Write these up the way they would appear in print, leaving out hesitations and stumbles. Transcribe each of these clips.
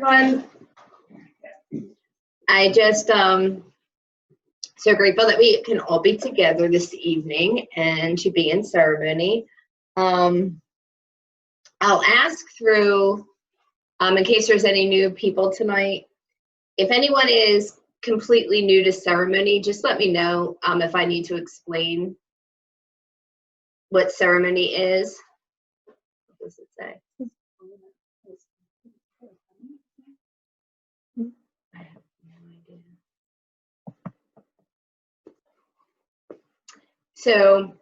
everyone. I just so grateful that we can all be together this evening and to be in ceremony. I'll ask through, in case there's any new people tonight, if anyone is completely new to ceremony, just let me know if I need to explain what ceremony is. What does it say? I have no idea. So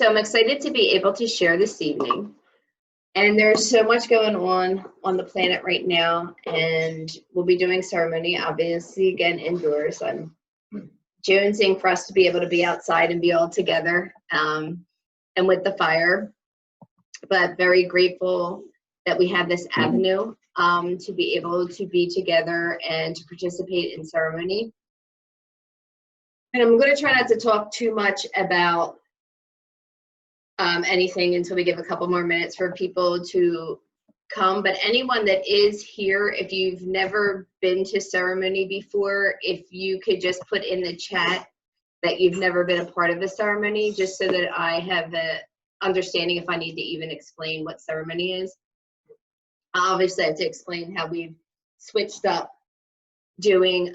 I'm excited to be able to share this evening. And there's so much going on the planet right now, and we'll be doing ceremony, obviously, again, indoors. I'm jonesing for us to be able to be outside and be all together and with the fire, but very grateful that we have this avenue to be able to be together and to participate in ceremony. And I'm going to try not to talk too much about anything until we give a couple more minutes for people to come. But anyone that is here, if you've never been to ceremony before, if you could just put in the chat that you've never been a part of a ceremony, just so that I have an understanding if I need to even explain what ceremony is. Obviously, I have to explain how we've switched up doing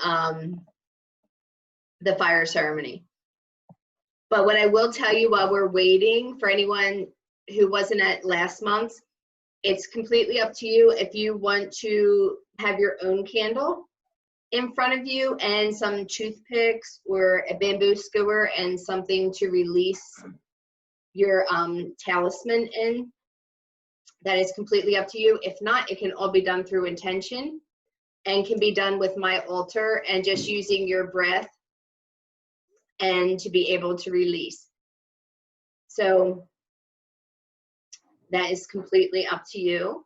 the fire ceremony. But what I will tell you while we're waiting, for anyone who wasn't at last month's, it's completely up to you if you want to have your own candle in front of you and some toothpicks or a bamboo skewer and something to release your talisman in. That is completely up to you. If not, it can all be done through intention and can be done with my altar and just using your breath and to be able to release. So that is completely up to you.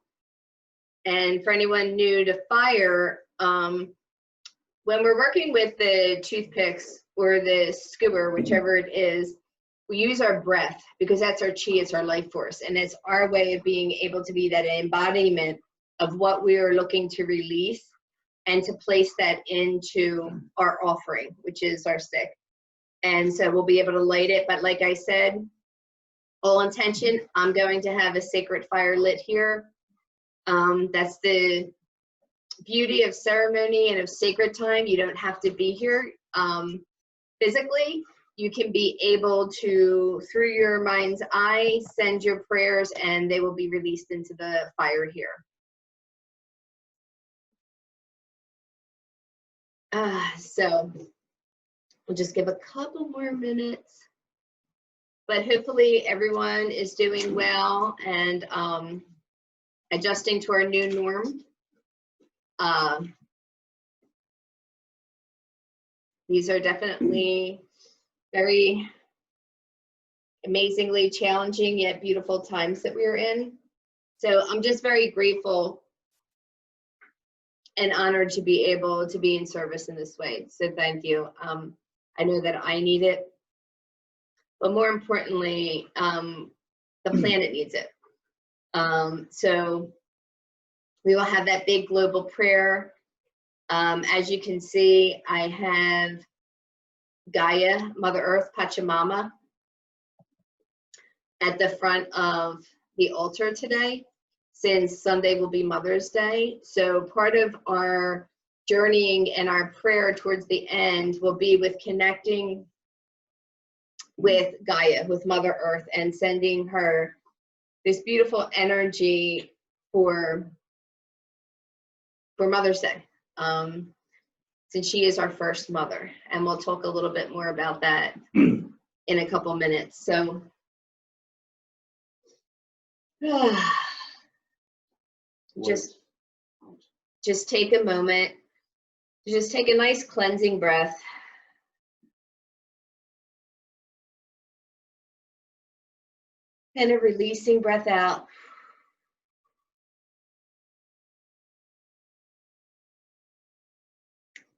And for anyone new to fire, when we're working with the toothpicks or the skewer, whichever it is, we use our breath because that's our chi, it's our life force, and it's our way of being able to be that embodiment of what we are looking to release and to place that into our offering, which is our stick. And so we'll be able to light it. But like I said, all intention, I'm going to have a sacred fire lit here. That's the beauty of ceremony and of sacred time. You don't have to be here physically. You can be able to, through your mind's eye, send your prayers and they will be released into the fire here. So we'll just give a couple more minutes, but hopefully everyone is doing well and adjusting to our new norm. These are definitely very amazingly challenging yet beautiful times that we're in. So I'm just very grateful and honored to be able to be in service in this way. So thank you. I know that I need it, but more importantly, the planet needs it. So we will have that big global prayer. As you can see, I have Gaia, Mother Earth, Pachamama, at the front of the altar today, since Sunday will be Mother's Day. So part of our journeying and our prayer towards the end will be with connecting with Gaia, with Mother Earth, and sending her this beautiful energy for Mother's Day, since she is our first mother. And we'll talk a little bit more about that in a couple minutes. So just take a moment, just take a nice cleansing breath. And a releasing breath out.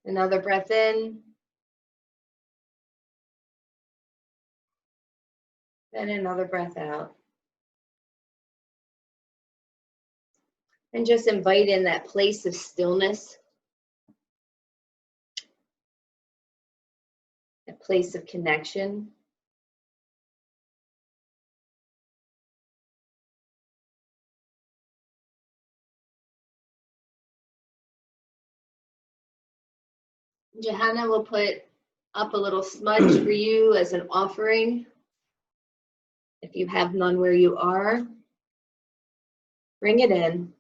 Another breath in. And another breath out. And just invite in that place of stillness, a place of connection. Johanna will put up a little smudge for you as an offering. If you have none where you are, bring it in.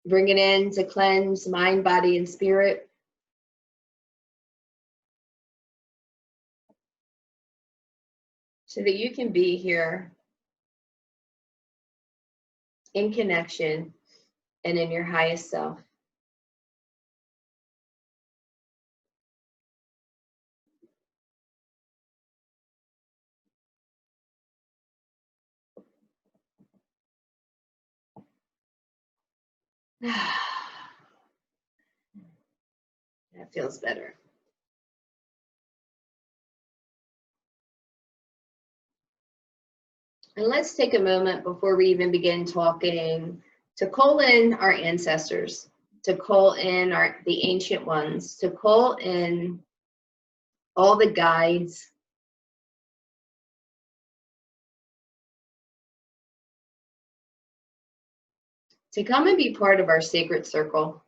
Bring it in to cleanse mind, body, and spirit. So that you can be here in connection and in your highest self. That feels better. And let's take a moment before we even begin talking to call in our ancestors, to call in the ancient ones, to call in all the guides, to come and be part of our sacred circle.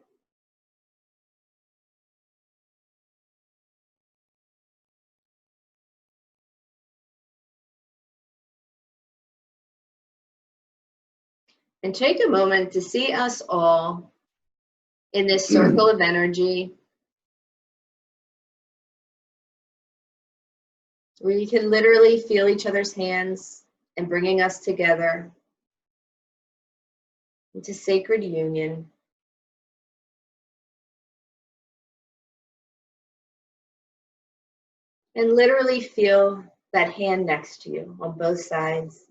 And take a moment to see us all in this circle of energy, where you can literally feel each other's hands and bringing us together into sacred union. And literally feel that hand next to you on both sides.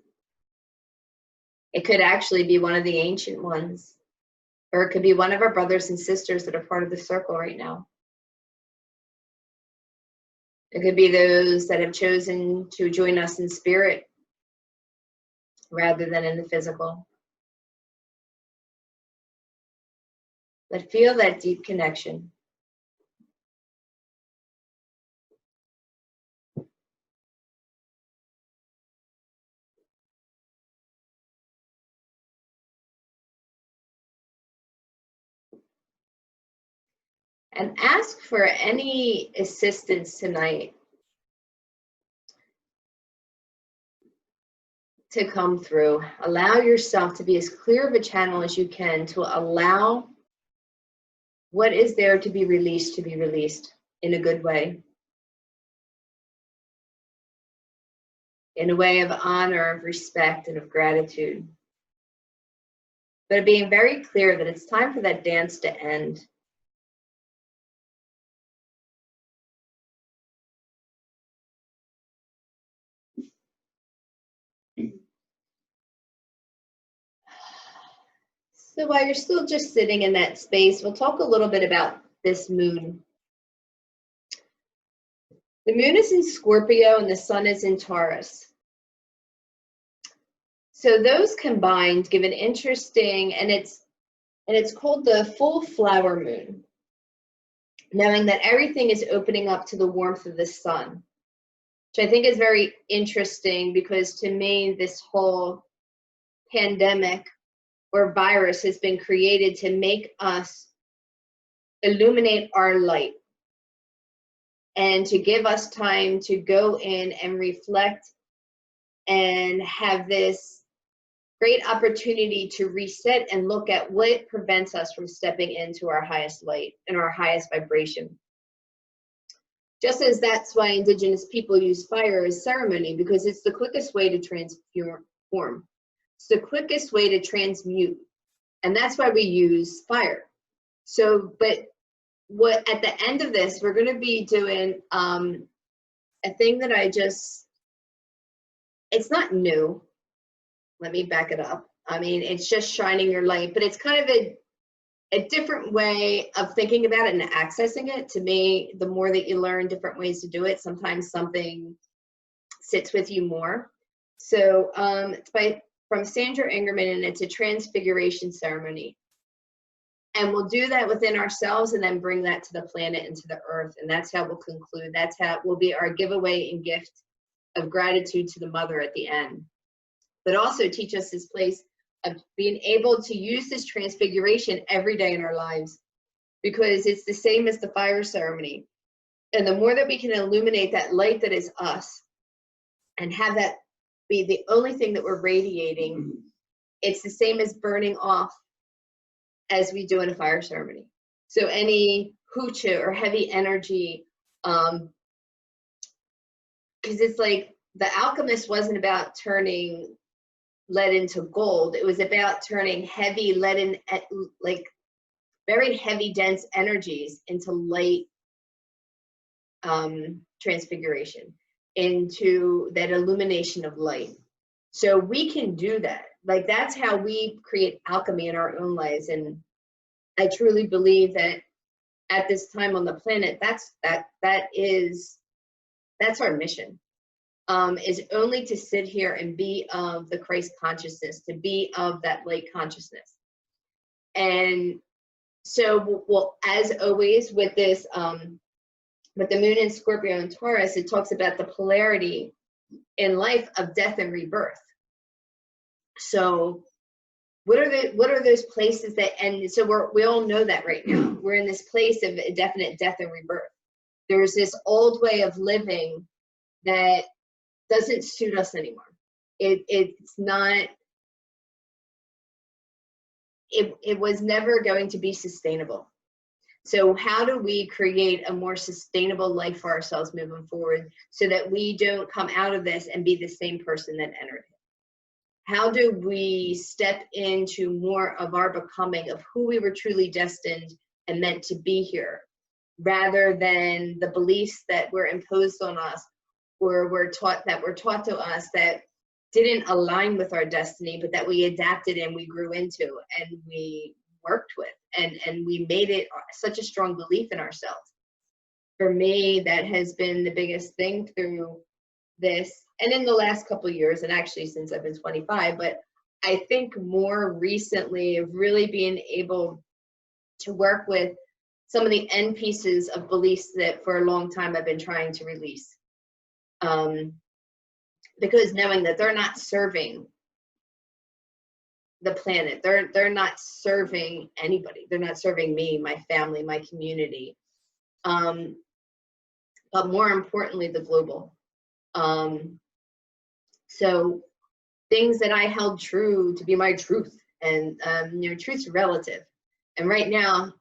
It could actually be one of the ancient ones, or it could be one of our brothers and sisters that are part of the circle right now. It could be those that have chosen to join us in spirit rather than in the physical. But feel that deep connection. And ask for any assistance tonight to come through. Allow yourself to be as clear of a channel as you can to allow what is there to be released in a good way. In a way of honor, of respect, and of gratitude. But being very clear that it's time for that dance to end. So while you're still just sitting in that space, we'll talk a little bit about this moon. The moon is in Scorpio and the sun is in Taurus. So those combined give an interesting, and it's called the full flower moon, knowing that everything is opening up to the warmth of the sun, which I think is very interesting because to me, this whole pandemic or virus has been created to make us illuminate our light and to give us time to go in and reflect and have this great opportunity to reset and look at what prevents us from stepping into our highest light and our highest vibration. Just as that's why Indigenous people use fire as ceremony, because it's the quickest way to transform. It's the quickest way to transmute. And that's why we use fire. So, but what at the end of this, we're going to be doing a thing that it's not new. Let me back it up. I mean, it's just shining your light, but it's kind of a different way of thinking about it and accessing it. To me, the more that you learn different ways to do it, sometimes something sits with you more. So it's from Sandra Ingerman, and it's a transfiguration ceremony. And we'll do that within ourselves and then bring that to the planet and to the earth. And that's how we'll conclude. That's how will be our giveaway and gift of gratitude to the mother at the end. But also teach us this place of being able to use this transfiguration every day in our lives, because it's the same as the fire ceremony. And the more that we can illuminate that light that is us and have that be the only thing that we're radiating, it's the same as burning off as we do in a fire ceremony. So any hucha or heavy energy, because it's like the alchemist wasn't about turning lead into gold. It was about turning heavy lead in, like very heavy, dense energies into light transfiguration, into that illumination of light. So we can do that. Like that's how we create alchemy in our own lives. And I truly believe that at this time on the planet, that's our mission. Is only to sit here and be of the Christ consciousness, to be of that light consciousness. And so, well, as always with this, with the moon in Scorpio and Taurus, it talks about the polarity in life of death and rebirth. So what are those places that, and so we all know that right now, we're in this place of a definite death and rebirth. There's this old way of living that doesn't suit us anymore. It's not, it was never going to be sustainable. So how do we create a more sustainable life for ourselves moving forward so that we don't come out of this and be the same person that entered it? How do we step into more of our becoming of who we were truly destined and meant to be here, rather than the beliefs that were imposed on us or were taught to us that didn't align with our destiny, but that we adapted and we grew into and we worked with, and we made it such a strong belief in ourselves. For me, that has been the biggest thing through this, and in the last couple of years, and actually since I've been 25, but I think more recently of really being able to work with some of the end pieces of beliefs that for a long time I've been trying to release. Because knowing that they're not serving the planet, they're not serving anybody. They're not serving me, my family, my community, but more importantly, the global. So things that I held true to be my truth, and truth's relative, and right now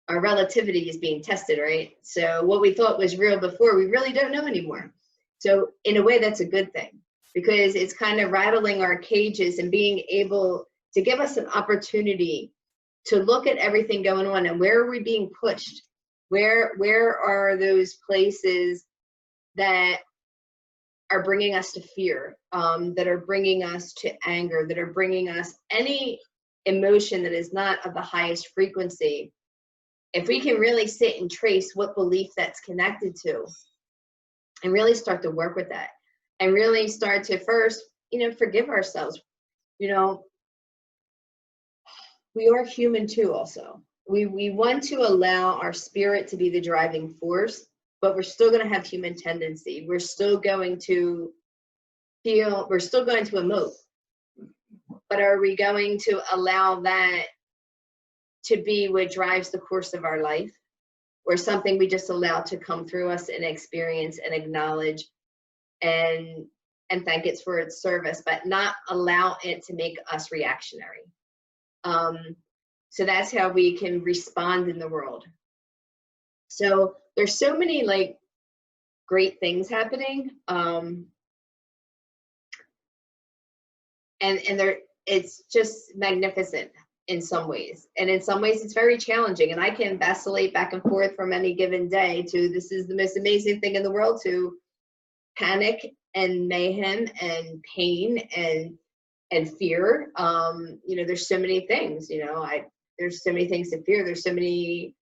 our relativity is being tested, right? So what we thought was real before, we really don't know anymore. So in a way, that's a good thing, because it's kind of rattling our cages and being able to give us an opportunity to look at everything going on and where are we being pushed? Where are those places that are bringing us to fear, that are bringing us to anger, that are bringing us any emotion that is not of the highest frequency? If we can really sit and trace what belief that's connected to and really start to work with that and really start to first, forgive ourselves. We are human too also. We want to allow our spirit to be the driving force, but we're still going to have human tendency. We're still going to feel, we're still going to emote. But are we going to allow that to be what drives the course of our life, or something we just allow to come through us and experience and acknowledge and thank it for its service, but not allow it to make us reactionary? So that's how we can respond in the world. So there's so many great things happening, and it's just magnificent in some ways, and in some ways it's very challenging, and I can vacillate back and forth from any given day to this is the most amazing thing in the world to panic and mayhem and pain and fear. There's so many things, there's so many things to fear. There's so many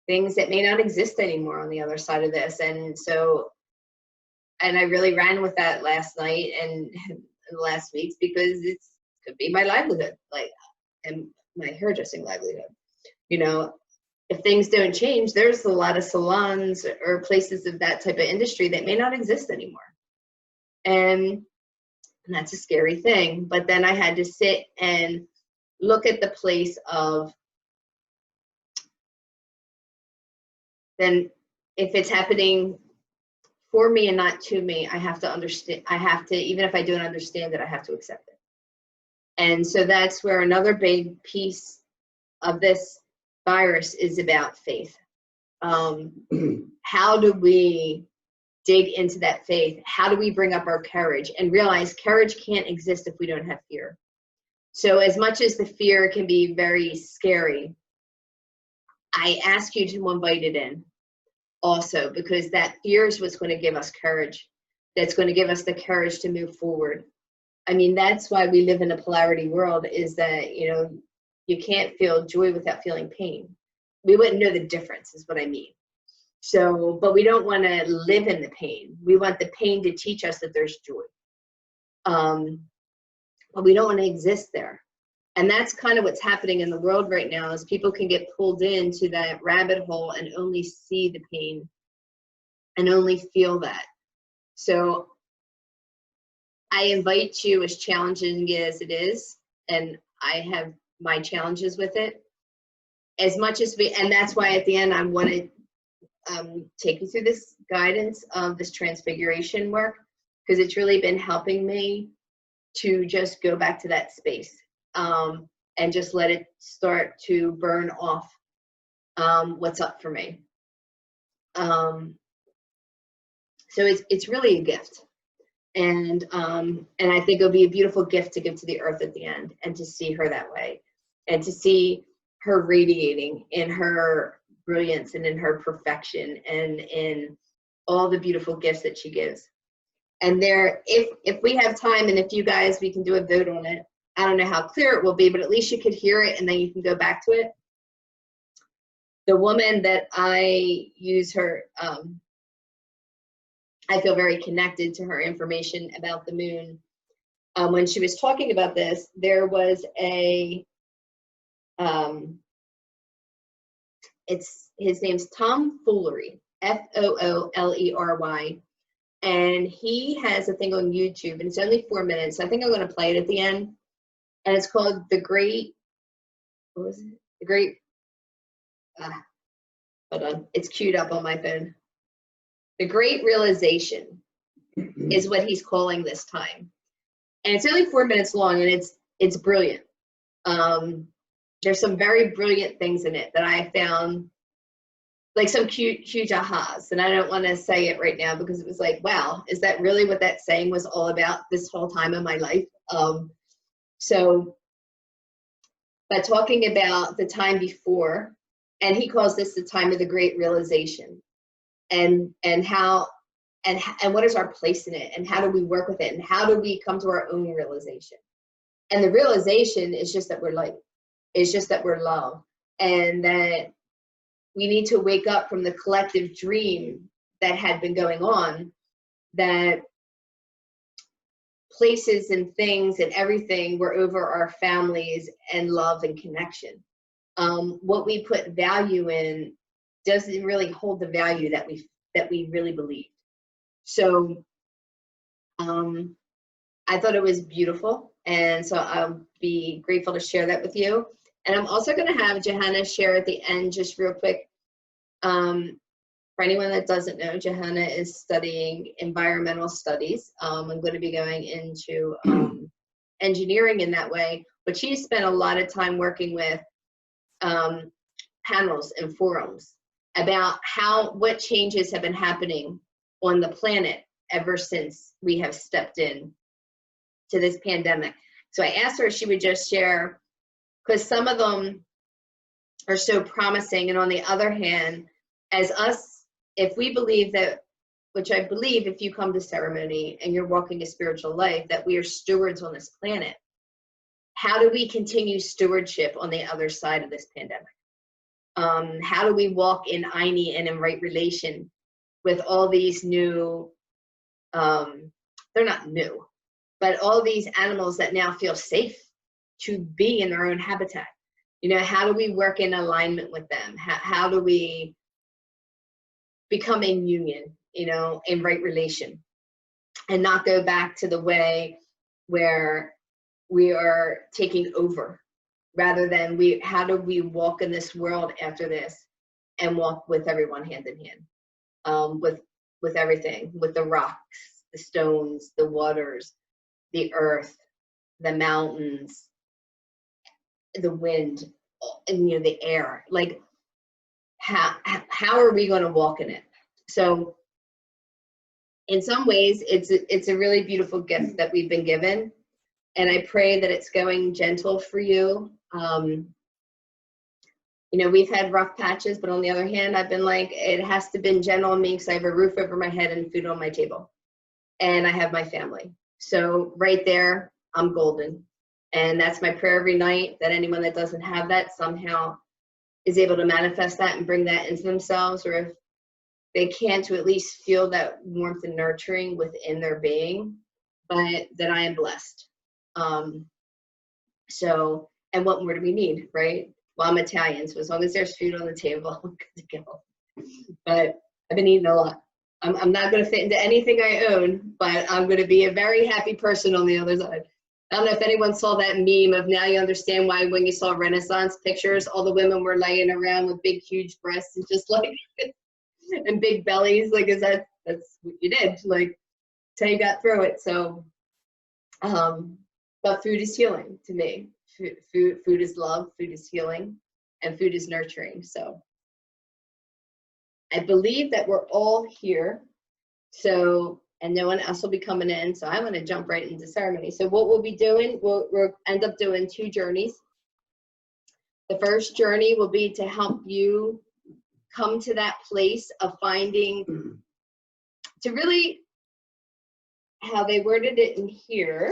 things that may not exist anymore on the other side of this. And I really ran with that last night and the last weeks, because to be my livelihood, like, and my hairdressing livelihood. You know, if things don't change, there's a lot of salons or places of that type of industry that may not exist anymore. And that's a scary thing. But then I had to sit and look at the place of, then if it's happening for me and not to me, I have to understand, I have to, even if I don't understand it, I have to accept it. And so that's where another big piece of this virus is about faith. How do we dig into that faith? How do we bring up our courage and realize courage can't exist if we don't have fear? So as much as the fear can be very scary, I ask you to invite it in also, because that fear is what's going to give us courage. That's going to give us the courage to move forward. I mean, that's why we live in a polarity world, is that, you know, you can't feel joy without feeling pain. We wouldn't know the difference, is what I mean. So, but we don't want to live in the pain. We want the pain to teach us that there's joy. But we don't want to exist there. And that's kind of what's happening in the world right now, is people can get pulled into that rabbit hole and only see the pain and only feel that. So I invite you, as challenging as it is, and I have my challenges with it, as much as we, and that's why at the end I want to take you through this guidance of this transfiguration work, because it's really been helping me to just go back to that space. And just let it start to burn off what's up for me. So it's really a gift, and I think it'll be a beautiful gift to give to the earth at the end, and to see her that way, and to see her radiating in her brilliance and in her perfection and in all the beautiful gifts that she gives. And there, if we have time, and if you guys, we can do a vote on it. I don't know how clear it will be, but at least you could hear it, and then you can go back to it. The woman that I use her, I feel very connected to her information about the moon. When she was talking about this, there was a, his name's Tom Foolery, Foolery, and he has a thing on YouTube, and it's only 4 minutes. So I think I'm going to play it at the end. And it's called The Great, what was it? The Great, hold on, it's queued up on my phone. The Great Realization is what he's calling this time. And it's only 4 minutes long, and it's brilliant. There's some very brilliant things in it that I found, like some huge ahas. And I don't want to say it right now, because it was like, wow, is that really what that saying was all about this whole time in my life? So, but talking about the time before, and he calls this the time of the Great Realization, and how, and what is our place in it, and how do we work with it, and how do we come to our own realization? And the realization is just that we're light. It's just that we're love, and that we need to wake up from the collective dream that had been going on, that places and things and everything were over our families and love and connection. What we put value in doesn't really hold the value that we really believed. So I thought it was beautiful, and so I'll be grateful to share that with you. And I'm also going to have Johanna share at the end, just real quick. For anyone that doesn't know, Johanna is studying environmental studies. I'm going to be going into engineering in that way, but she's spent a lot of time working with panels and forums about what changes have been happening on the planet ever since we have stepped in to this pandemic. So I asked her if she would just share, because some of them are so promising, and on the other hand, as us, if we believe that, which I believe, if you come to ceremony and you're walking a spiritual life, that we are stewards on this planet, how do we continue stewardship on the other side of this pandemic? How do we walk in Aini and in right relation with all these new, they're not new, but all these animals that now feel safe to be in their own habitat. You know, how do we work in alignment with them? How do we become in union, you know, in right relation, and not go back to the way where we are taking over, rather than how do we walk in this world after this and walk with everyone hand in hand, with everything, with the rocks, the stones, the waters, the earth, the mountains, the wind, and, you know, the air. Like, how are we going to walk in it? So in some ways, it's a really beautiful gift that we've been given, and I pray that it's going gentle for you. You know, we've had rough patches, but on the other hand, I've been like, it has to been gentle on me because I have a roof over my head and food on my table, and I have my family. So right there, I'm golden. And that's my prayer every night, that anyone that doesn't have that somehow is able to manifest that and bring that into themselves, or if they can't, to at least feel that warmth and nurturing within their being, but that I am blessed. So, and what more do we need, right? Well, I'm Italian, so as long as there's food on the table, I'm good to go. But I've been eating a lot. I'm not going to fit into anything I own, but I'm going to be a very happy person on the other side. I don't know if anyone saw that meme of, now you understand why when you saw Renaissance pictures, all the women were laying around with big, huge breasts and just like, and big bellies. Like, that's what you did. Like, that's how you got through it. So, but food is healing to me. Food is love, food is healing, and food is nurturing. So I believe that we're all here. So, and no one else will be coming in. So I'm going to jump right into ceremony. So what we'll be doing, we'll end up doing 2 journeys. The first journey will be to help you come to that place of finding, to really, how they worded it in here.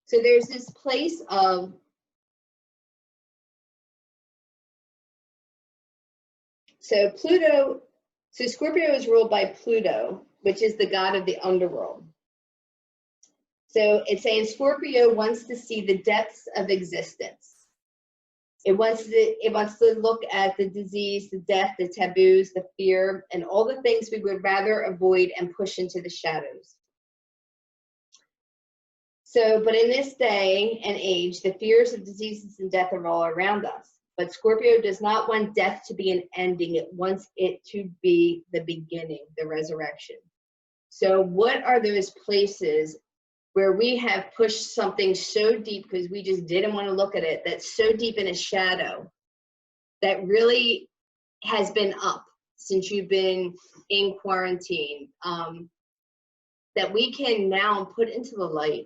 So there's this place of, so Pluto, so Scorpio is ruled by Pluto, which is the god of the underworld. So it's saying Scorpio wants to see the depths of existence. It wants to look at the disease, the death, the taboos, the fear, and all the things we would rather avoid and push into the shadows. So, but in this day and age, the fears of diseases and death are all around us. But Scorpio does not want death to be an ending. It wants it to be the beginning, the resurrection. So what are those places where we have pushed something so deep because we just didn't want to look at it, that's so deep in a shadow, that really has been up since you've been in quarantine, that we can now put into the light,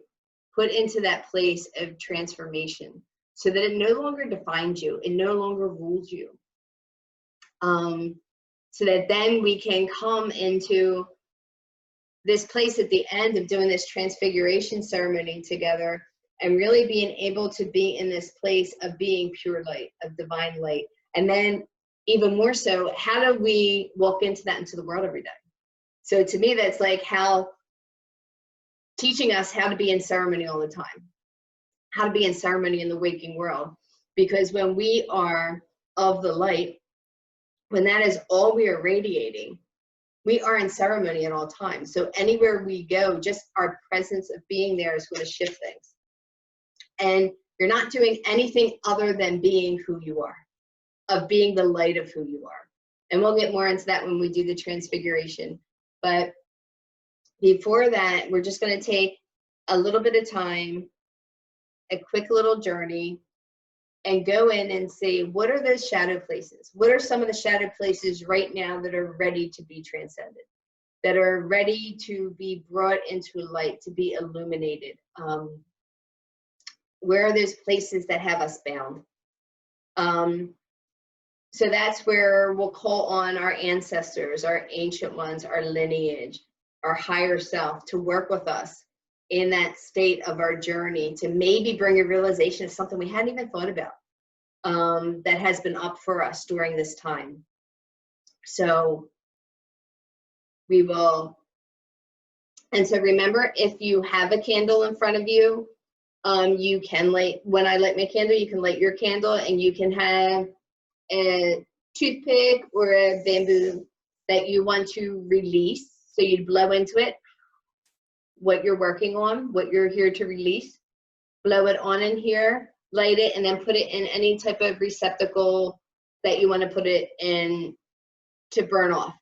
put into that place of transformation, so that it no longer defines you, it no longer rules you. So that then we can come into this place at the end of doing this transfiguration ceremony together, and really being able to be in this place of being pure light, of divine light. And then even more so, how do we walk into that, into the world every day? So to me, that's like how teaching us how to be in ceremony all the time, how to be in ceremony in the waking world. Because when we are of the light, when that is all we are radiating, we are in ceremony at all times. So anywhere we go, just our presence of being there is going to shift things. And you're not doing anything other than being who you are, of being the light of who you are. And we'll get more into that when we do the transfiguration. But before that, we're just going to take a little bit of time, a quick little journey, and go in and see, what are those shadow places? What are some of the shadow places right now that are ready to be transcended, that are ready to be brought into light, to be illuminated? Where are those places that have us bound? So that's where we'll call on our ancestors, our ancient ones, our lineage, our higher self, to work with us in that state of our journey, to maybe bring a realization of something we hadn't even thought about. that has been up for us during this time. So we will, and so remember, if you have a candle in front of you, you can light, when I light my candle, you can light your candle, and you can have a toothpick or a bamboo that you want to release. So you'd blow into it what you're working on, what you're here to release, blow it on in here, light it, and then put it in any type of receptacle that you want to put it in to burn off.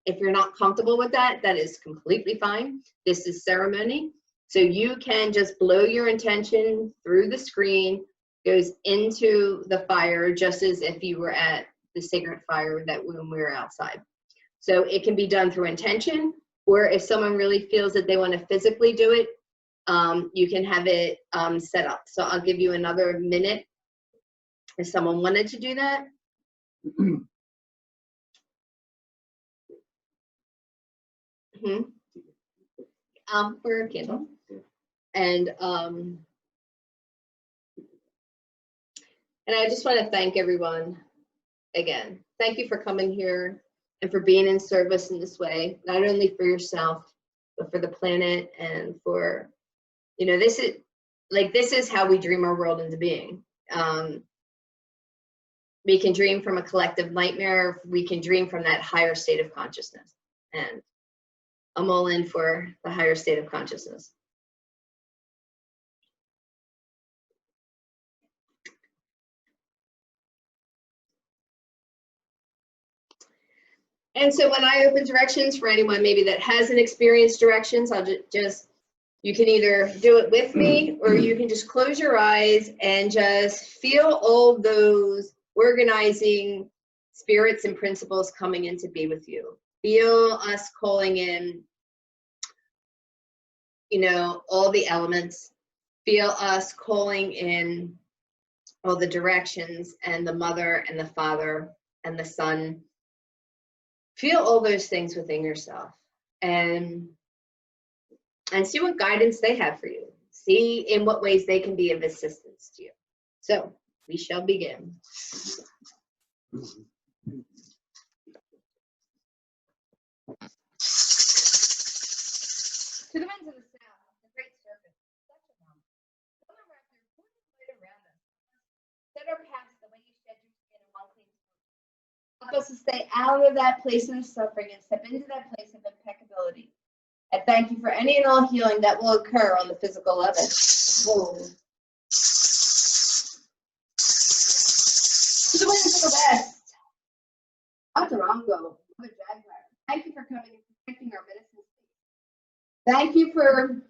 If you're not comfortable with that, that is completely fine. This is ceremony. So you can just blow your intention through the screen, goes into the fire, just as if you were at the sacred fire that when we were outside. So it can be done through intention, or if someone really feels that they want to physically do it, you can have it set up. So I'll give you another minute if someone wanted to do that. For a candle. And I just want to thank everyone again. Thank you for coming here and for being in service in this way, not only for yourself, but for the planet, and for, you know, this is how we dream our world into being. We can dream from a collective nightmare. We can dream from that higher state of consciousness. And I'm all in for the higher state of consciousness. And so when I open directions for anyone maybe that hasn't experienced directions, I'll just, you can either do it with me, or you can just close your eyes and just feel all those organizing spirits and principles coming in to be with you. Feel us calling in, you know, all the elements. Feel us calling in all the directions, and the mother and the father and the son. Feel all those things within yourself, and see what guidance they have for you. See in what ways they can be of assistance to you. So we shall begin. To the winds of the south, the great serpent, such a moment. Come around your pointed light around us. Set our paths the way you shed your skin in one clean spot. Help us to stay out of that place of suffering and step into that place of impeccability. I thank you for any and all healing that will occur on the physical level. Whoa. To the winds of the west, Atarango, Mother Jaguar, thank you for coming and protecting our medicine space. Thank you for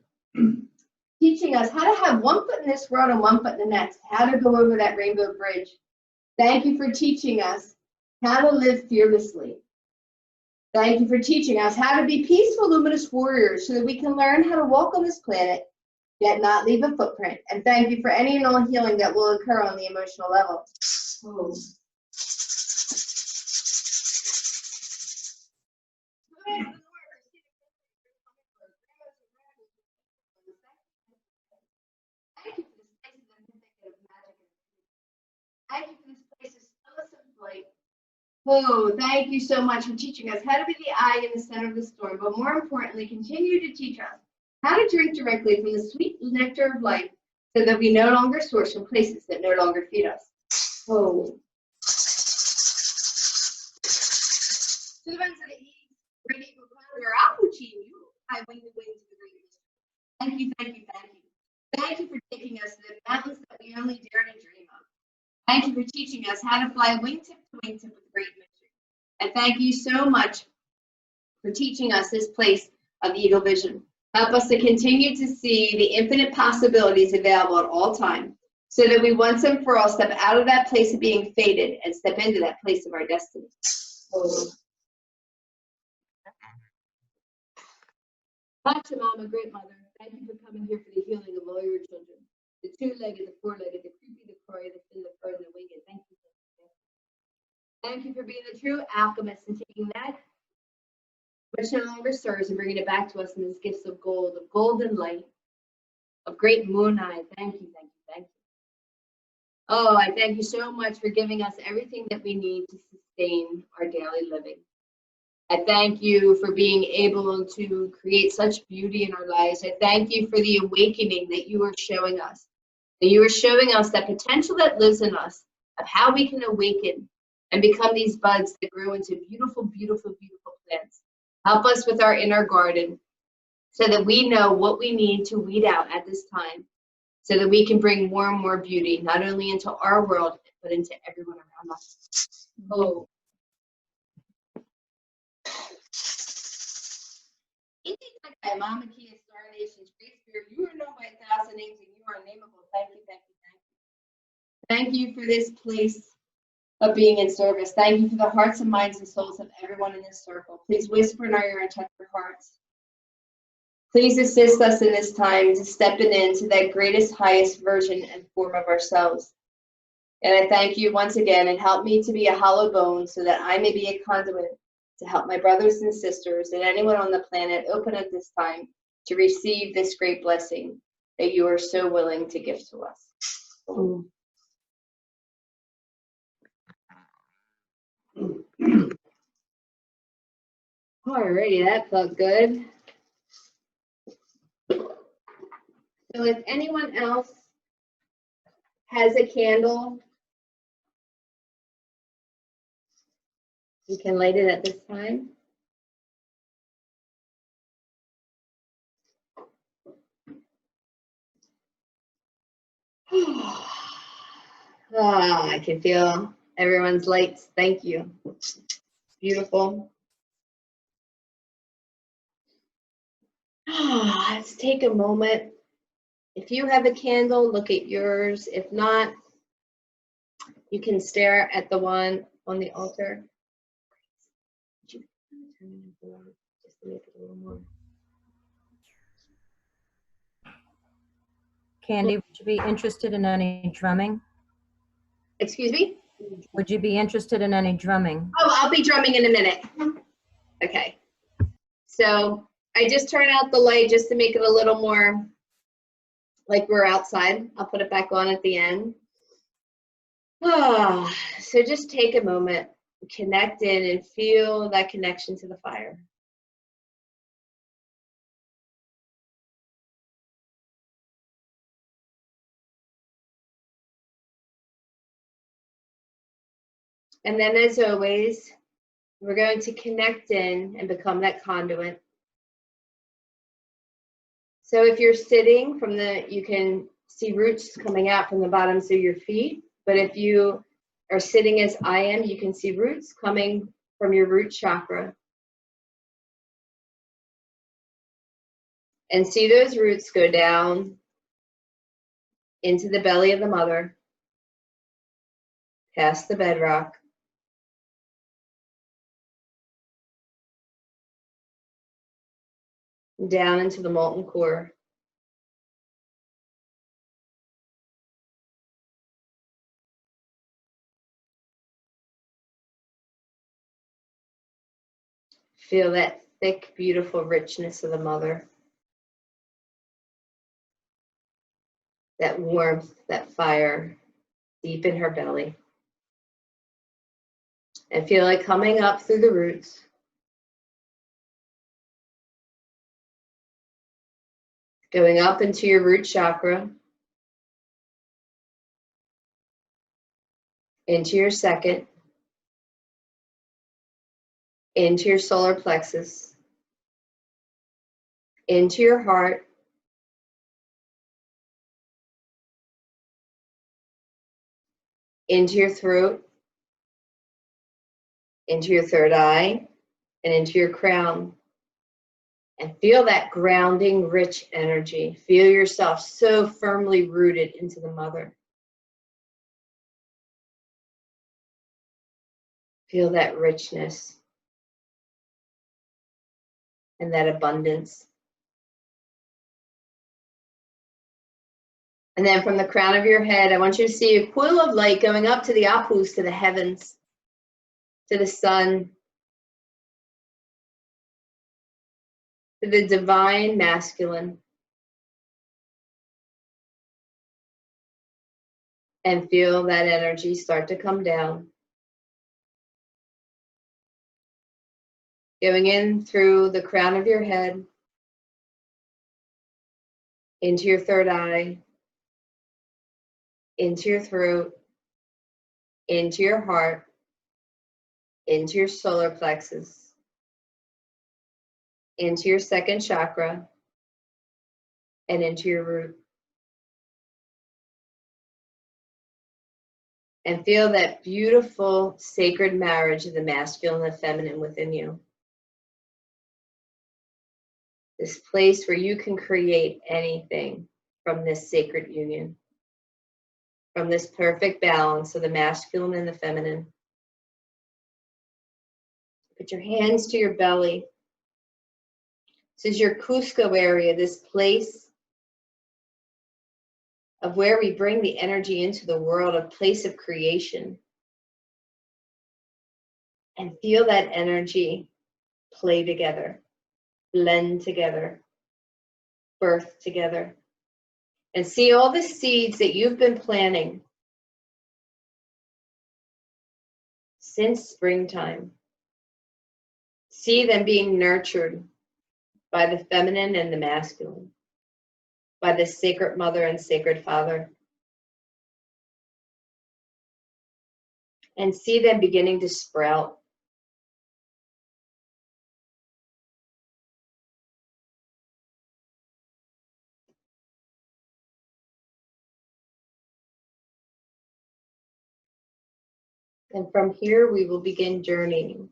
teaching us how to have one foot in this world and one foot in the next, how to go over that rainbow bridge. Thank you for teaching us how to live fearlessly. Thank you for teaching us how to be peaceful, luminous warriors so that we can learn how to walk on this planet, yet not leave a footprint. And thank you for any and all healing that will occur on the emotional level. Oh. Thank you for this place of stillness and light. Oh, thank you so much for teaching us how to be the eye in the center of the storm, but more importantly, continue to teach us how to drink directly from the sweet nectar of life so that we no longer source from places that no longer feed us. Oh. To the winds of the east, great eagle clouder, Apuchi, you, I wing the wings of the great mystery. Thank you, thank you, thank you. Thank you for taking us to the mountains that we only dare to dream of. Thank you for teaching us how to fly wingtip to wingtip with great mystery. And thank you so much for teaching us this place of eagle vision. Help us to continue to see the infinite possibilities available at all times, so that we once and for all step out of that place of being fated and step into that place of our destiny. Oh. Pachamama, great mother, thank you for coming here for the healing of all your children. The two-legged, the four-legged, the creepy, the cory, the fin, the fur, the winged. Thank you. Thank you for being the true alchemist and taking that which no longer serves and bringing it back to us in these gifts of gold, of golden light, of great moon eye. Thank you, thank you, thank you. Oh, I thank you so much for giving us everything that we need to sustain our daily living. I thank you for being able to create such beauty in our lives. I thank you for the awakening that you are showing us. That you are showing us that potential that lives in us of how we can awaken and become these buds that grow into beautiful, beautiful, beautiful plants. Help us with our inner garden so that we know what we need to weed out at this time so that we can bring more and more beauty, not only into our world, but into everyone around us. Oh. Mama Kia, Star Nations, Great Spirit, you are known by 1,000 names and you are nameable. Thank you, thank you, thank you. Thank you for this place of being in service. Thank you for the hearts and minds and souls of everyone in this circle. Please whisper in our ear and touch their hearts. Please assist us in this time to step into that greatest, highest version and form of ourselves. And I thank you once again, and help me to be a hollow bone so that I may be a conduit to help my brothers and sisters and anyone on the planet open at this time to receive this great blessing that you are so willing to give to us. Alrighty, that felt good. So if anyone else has a candle, you can light it at this time. I can feel everyone's lights. Thank you. Beautiful. Let's take a moment. If you have a candle, look at yours. If not, you can stare at the one on the altar. Just to make it a little more. Candy, would you be interested in any drumming? Excuse me? Would you be interested in any drumming? Oh, I'll be drumming in a minute. Okay. So I just turned out the light just to make it a little more like we're outside. I'll put it back on at the end. So just take a moment, connect in and feel that connection to the fire. And then as always, we're going to connect in and become that conduit. So if you're sitting you can see roots coming out from the bottoms of your feet. But if you are sitting as I am, you can see roots coming from your root chakra. And see those roots go down into the belly of the mother, past the bedrock, down into the molten core. Feel that thick, beautiful richness of the mother. That warmth, that fire deep in her belly. And feel it coming up through the roots. Going up into your root chakra. Into your second. Into your solar plexus. Into your heart. Into your throat. Into your third eye. And into your crown. And feel that grounding, rich energy. Feel yourself so firmly rooted into the mother. Feel that richness and that abundance. And then from the crown of your head, I want you to see a coil of light going up to the Apus, to the heavens, to the sun, to the divine masculine. And feel that energy start to come down. Going in through the crown of your head, into your third eye, into your throat, into your heart, into your solar plexus, into your second chakra, and into your root. And feel that beautiful sacred marriage of the masculine and the feminine within you. This place where you can create anything from this sacred union, from this perfect balance of the masculine and the feminine. Put your hands to your belly. This is your Cusco area, this place of where we bring the energy into the world, a place of creation. And feel that energy play together, blend together, birth together. And see all the seeds that you've been planting since springtime. See them being nurtured by the feminine and the masculine, by the sacred mother and sacred father. And see them beginning to sprout. And from here, we will begin journeying.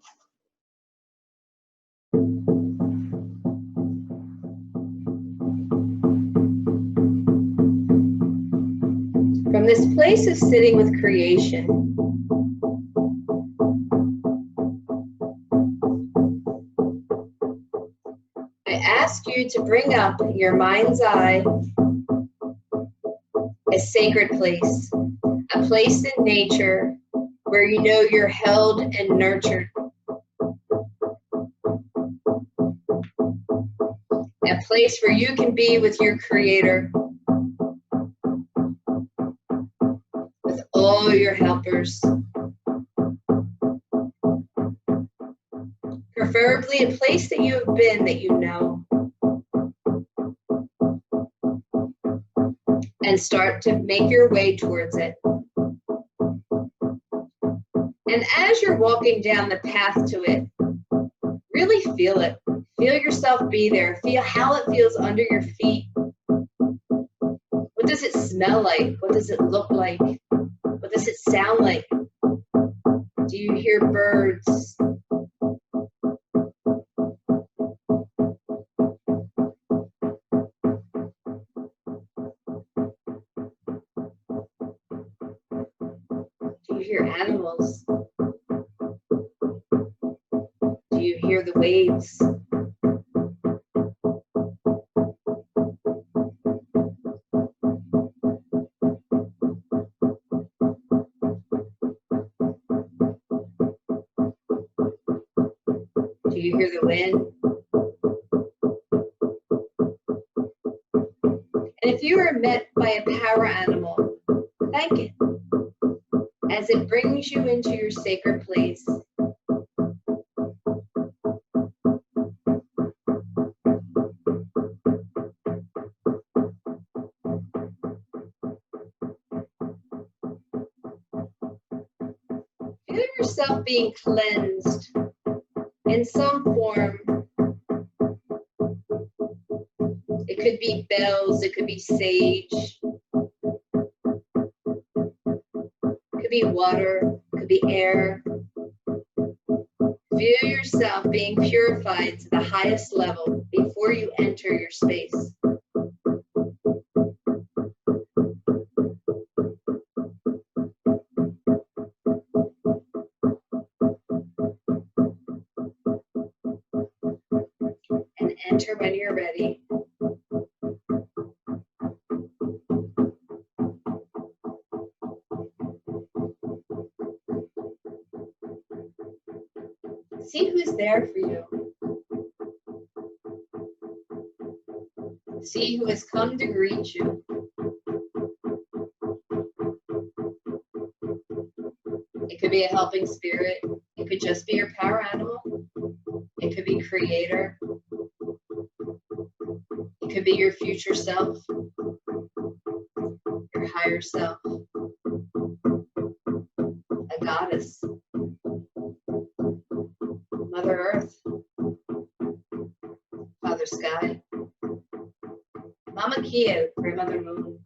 From this place of sitting with creation, I ask you to bring up your mind's eye a sacred place, a place in nature where you know you're held and nurtured. A place where you can be with your creator, with all your helpers. Preferably a place that you have been that you know. And start to make your way towards it. And as you're walking down the path to it, really feel it. Feel yourself be there. Feel how it feels under your feet. What does it smell like? What does it look like? What does it sound like? Do you hear birds? Do you hear animals? Do you hear the waves? Do you hear the wind? And if you are met by a power animal, thank it as it brings you into your sacred place. Feel yourself being cleansed in some form. It could be bells, it could be sage, it could be water, it could be air. Feel yourself being purified to the highest level before you enter your space. And enter when you're ready. See who's there for you. See who has come to greet you. could be a helping spirit. It could just be your power animal. It could be creator. It could be your future self, your higher self, a goddess, Mother Earth, Father Sky, Mama Kia, Grandmother Moon.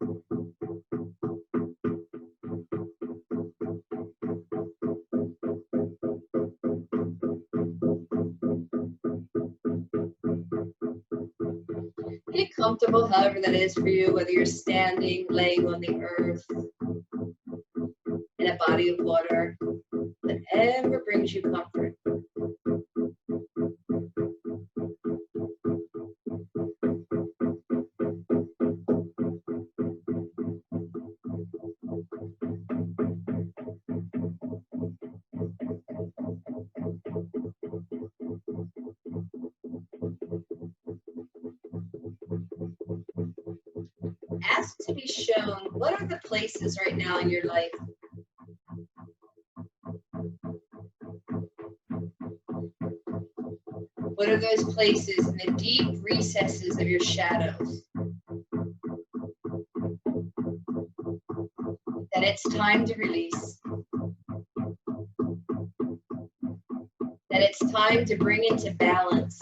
Get comfortable, however that is for you, whether you're standing, laying on the earth, in a body of water, whatever brings you comfort. Ask to be shown, what are the places right now in your life what are those places in the deep recesses of your shadows that it's time to release, that it's time to bring into balance,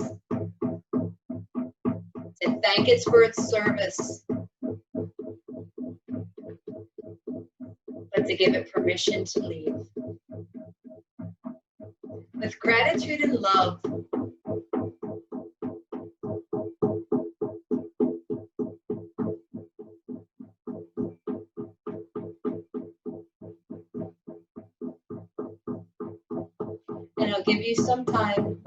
to thank it for its service, but to give it permission to leave. With gratitude and love, and I'll give you some time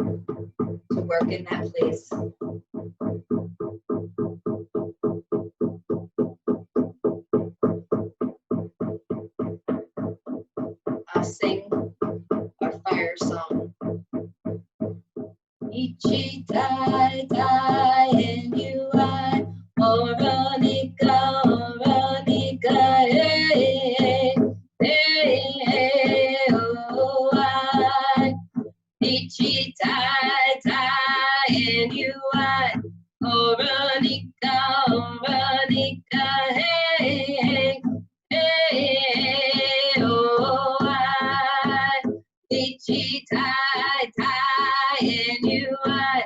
to work in that place. I'll sing our fire song. Ichi tai tai and you I, Oranika, Oranika, hey, hey, hey, oh I. Ichi tai tai and you I, Oranika, Oranika, hey, hey, hey, oh I. Ichi tai tai and you I,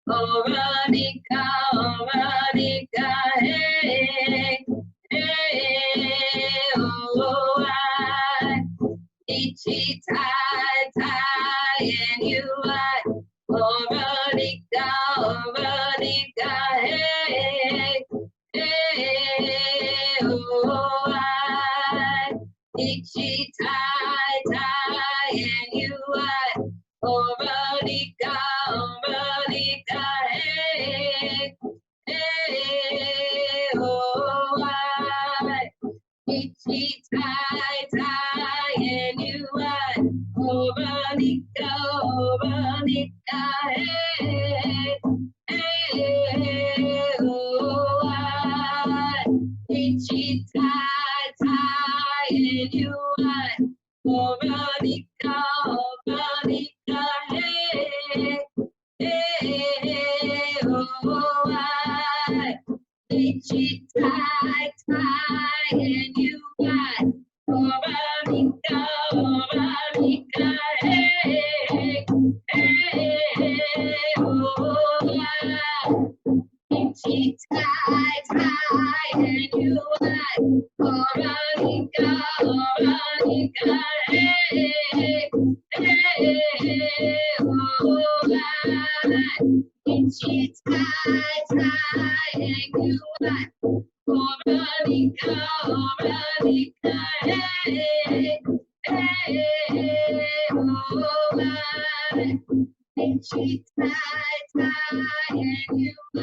Oranika, Oranika, hey, hey, oh I. Ichi tai tai and you I, Oranika, Oranika, hey, hey, oh I. Ichi tai tai and you I, Oranika, Oranika, hey, hey, oh I. Ichi tai tai and you I, Oranika, Oranika, hey, hey, oh I. Ichi tai tai and you I, Oranika, Oranika, hey, hey, oh I. Ichi tai tai and you I, Oranika, Oranika, hey, hey, oh I. Ichi tai tai and you I, Oranika, Oranika, hey, hey, oh I. Ichi tai tai and you I, Oranika, Oranika, hey, hey, oh I. Ichi tai tai and you I,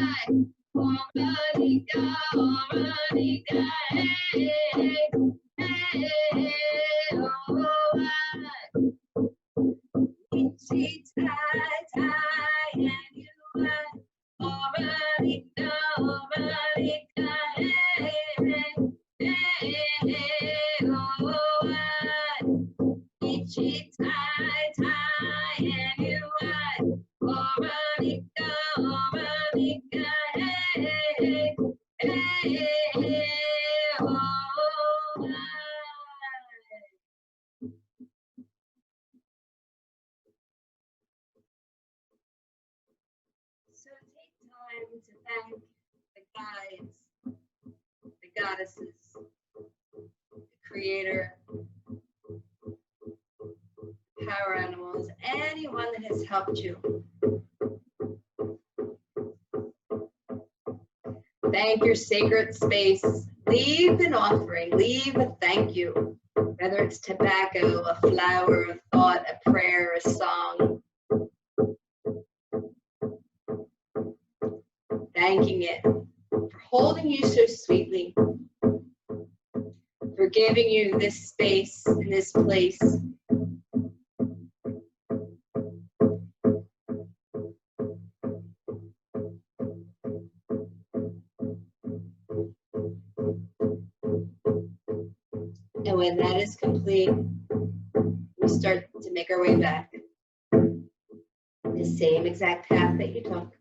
Oranika, Oranika, hey, hey, oh I. Ichi tai tai and you I, Oranika, Oranika, hey, hey, oh I. Ichi time to thank the guides, the goddesses, the creator, power animals, anyone that has helped you. Thank your sacred space. Leave an offering, leave a thank you, whether it's tobacco, a flower, a thought, a prayer, a song. Thanking it for holding you so sweetly, for giving you this space and this place. And when that is complete, we start to make our way back. The same exact path that you took.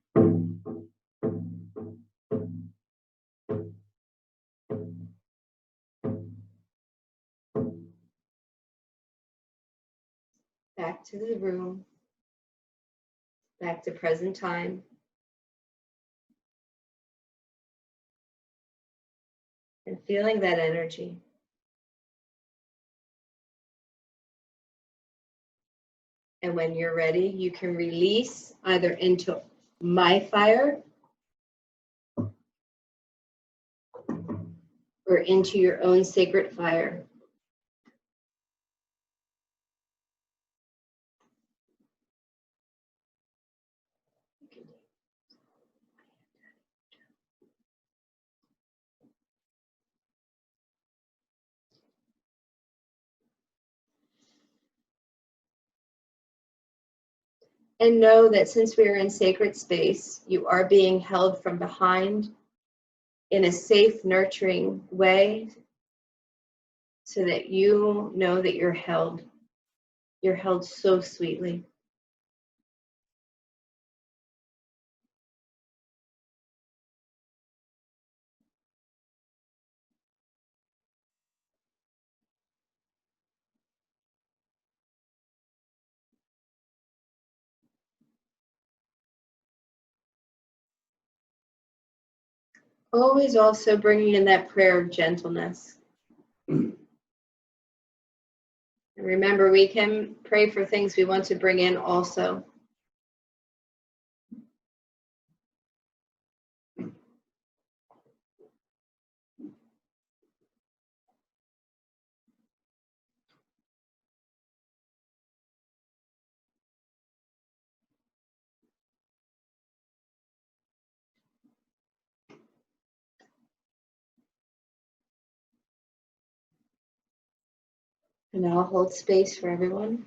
Back to the room, back to present time. And feeling that energy. And when you're ready, you can release either into my fire or into your own sacred fire. And know that since we are in sacred space, you are being held from behind in a safe, nurturing way so that you know that you're held. You're held so sweetly. Always also bringing in that prayer of gentleness. And remember, we can pray for things we want to bring in also. And I'll hold space for everyone.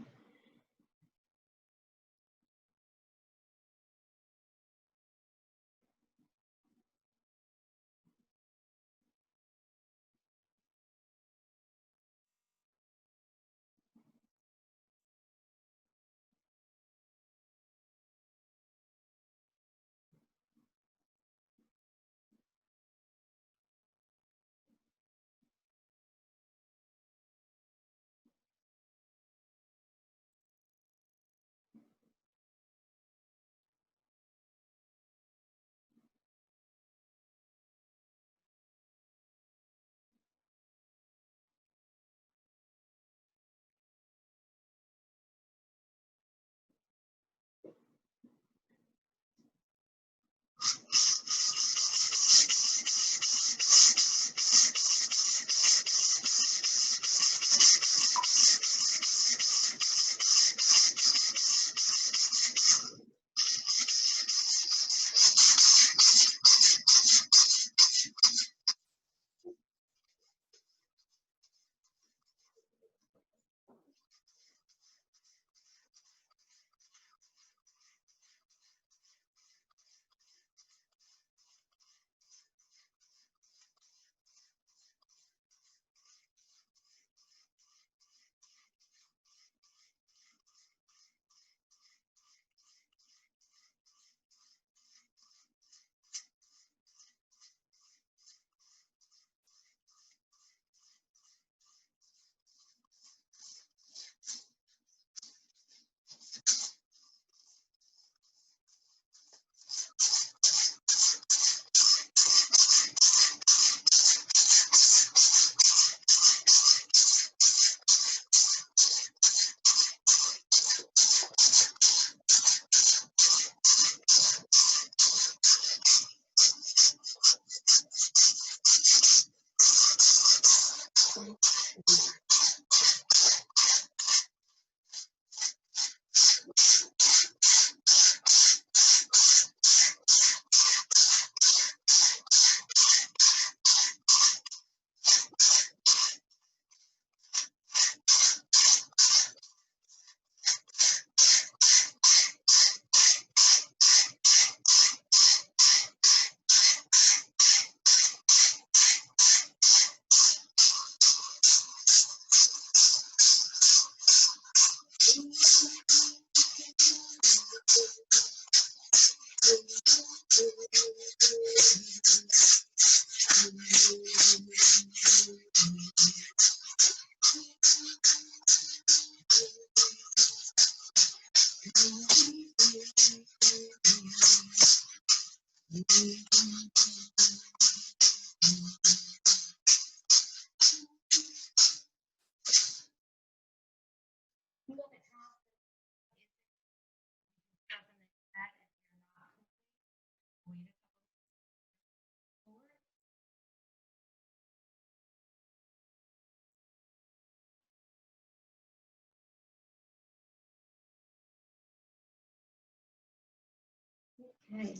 Okay.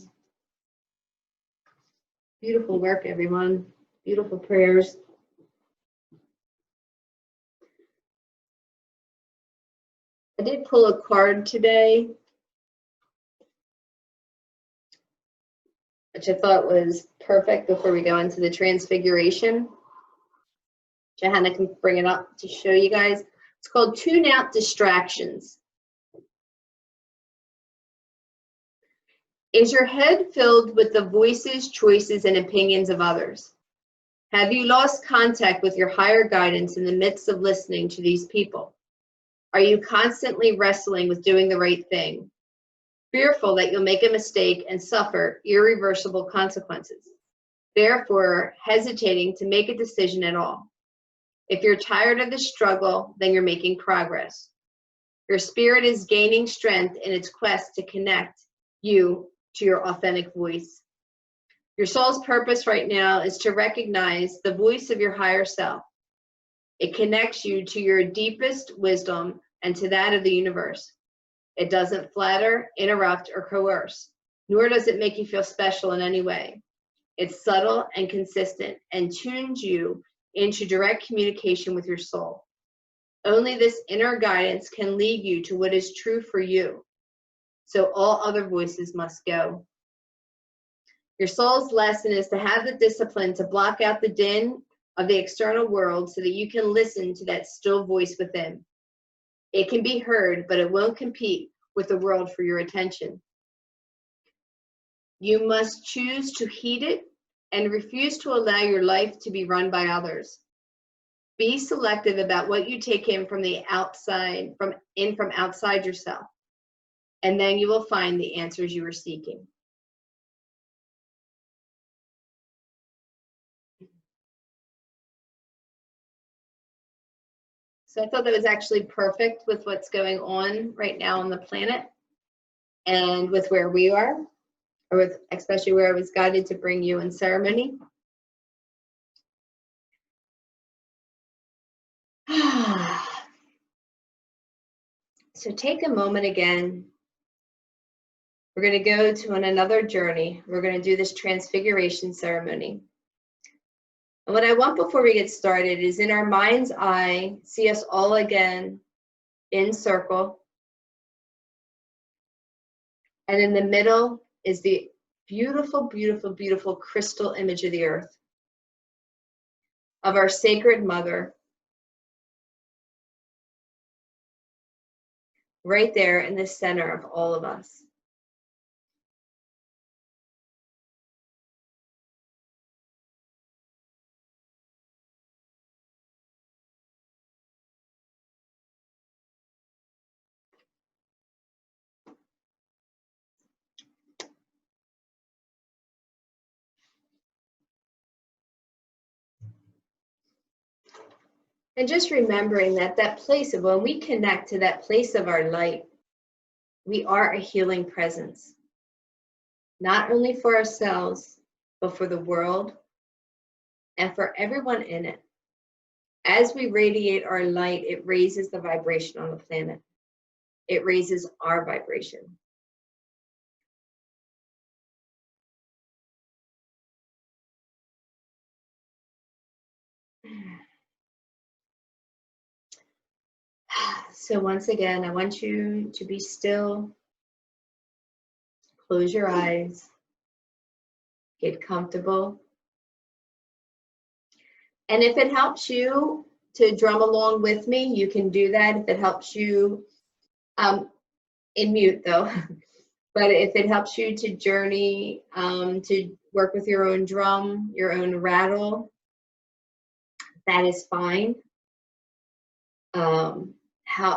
Beautiful work, everyone. Beautiful prayers. I did pull a card today, which I thought was perfect before we go into the transfiguration. Johanna can bring it up to show you guys. It's called Tune Out Distractions. Is your head filled with the voices, choices, and opinions of others? Have you lost contact with your higher guidance in the midst of listening to these people? Are you constantly wrestling with doing the right thing, fearful that you'll make a mistake and suffer irreversible consequences, therefore hesitating to make a decision at all? If you're tired of the struggle, then you're making progress. Your spirit is gaining strength in its quest to connect you to your authentic voice. Your soul's purpose right now is to recognize the voice of your higher self. It connects you to your deepest wisdom and to that of the universe. It doesn't flatter, interrupt, or coerce, nor does it make you feel special in any way. It's subtle and consistent and tunes you into direct communication with your soul. Only this inner guidance can lead you to what is true for you. So all other voices must go. Your soul's lesson is to have the discipline to block out the din of the external world so that you can listen to that still voice within. It can be heard, but it won't compete with the world for your attention. You must choose to heed it and refuse to allow your life to be run by others. Be selective about what you take in from the outside, from outside yourself, and then you will find the answers you are seeking. So I thought that was actually perfect with what's going on right now on the planet and with where we are, or with especially where I was guided to bring you in ceremony. So take a moment again. We're going to go to another journey. We're going to do this transfiguration ceremony. And what I want before we get started is in our mind's eye, see us all again in circle. And in the middle is the beautiful, beautiful, beautiful crystal image of the earth, of our sacred mother, right there in the center of all of us. And just remembering that that place of when we connect to that place of our light, we are a healing presence, not only for ourselves, but for the world and for everyone in it. As we radiate our light, it raises the vibration on the planet. It raises our vibration. So once again, I want you to be still, close your eyes, get comfortable. And if it helps you to drum along with me, you can do that. If it helps you, in mute though, but if it helps you to journey, to work with your own drum, your own rattle, that is fine.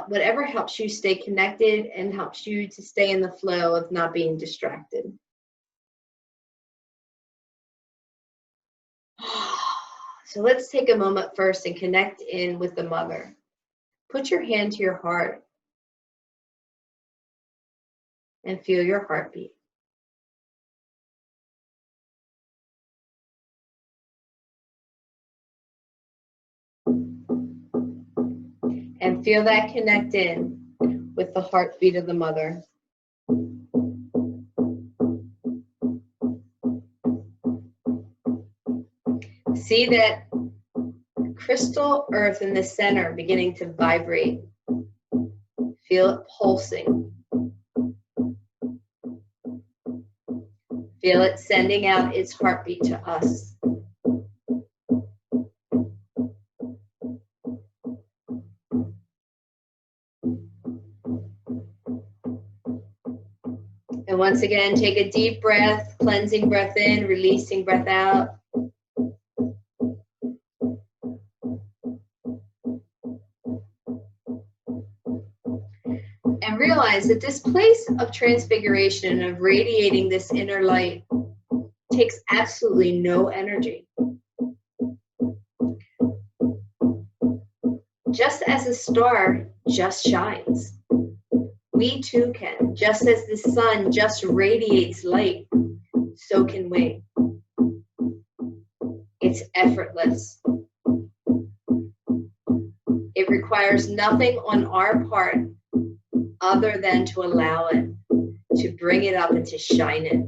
whatever helps you stay connected and helps you to stay in the flow of not being distracted. So let's take a moment first and connect in with the mother. Put your hand to your heart and feel your heartbeat. And feel that connect in with the heartbeat of the mother. See that crystal earth in the center beginning to vibrate. Feel it pulsing. Feel it sending out its heartbeat to us. And once again, take a deep breath, cleansing breath in, releasing breath out. And realize that this place of transfiguration, of radiating this inner light, takes absolutely no energy. Just as a star just shines, we too can. Just as the sun just radiates light, so can we. It's effortless. It requires nothing on our part other than to allow it, to bring it up and to shine it.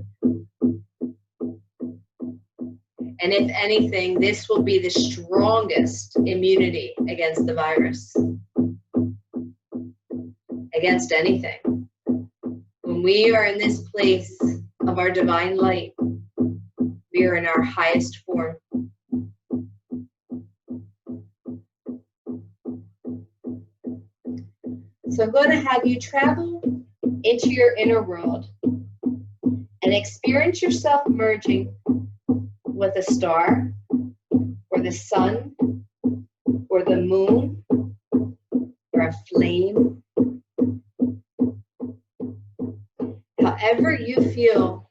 And if anything, this will be the strongest immunity against the virus, against anything. When we are in this place of our divine light, we are in our highest form. So I'm going to have you travel into your inner world and experience yourself merging with a star, or the sun, or the moon, or a flame. However you feel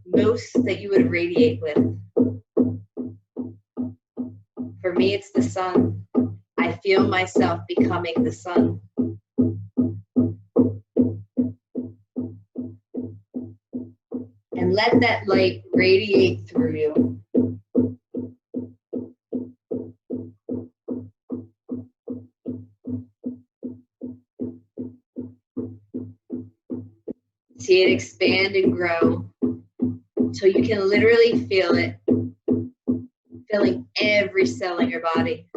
most that you would radiate with. For me, it's the sun. I feel myself becoming the sun. And let that light radiate through you. See it expand and grow until you can literally feel it, filling every cell in your body.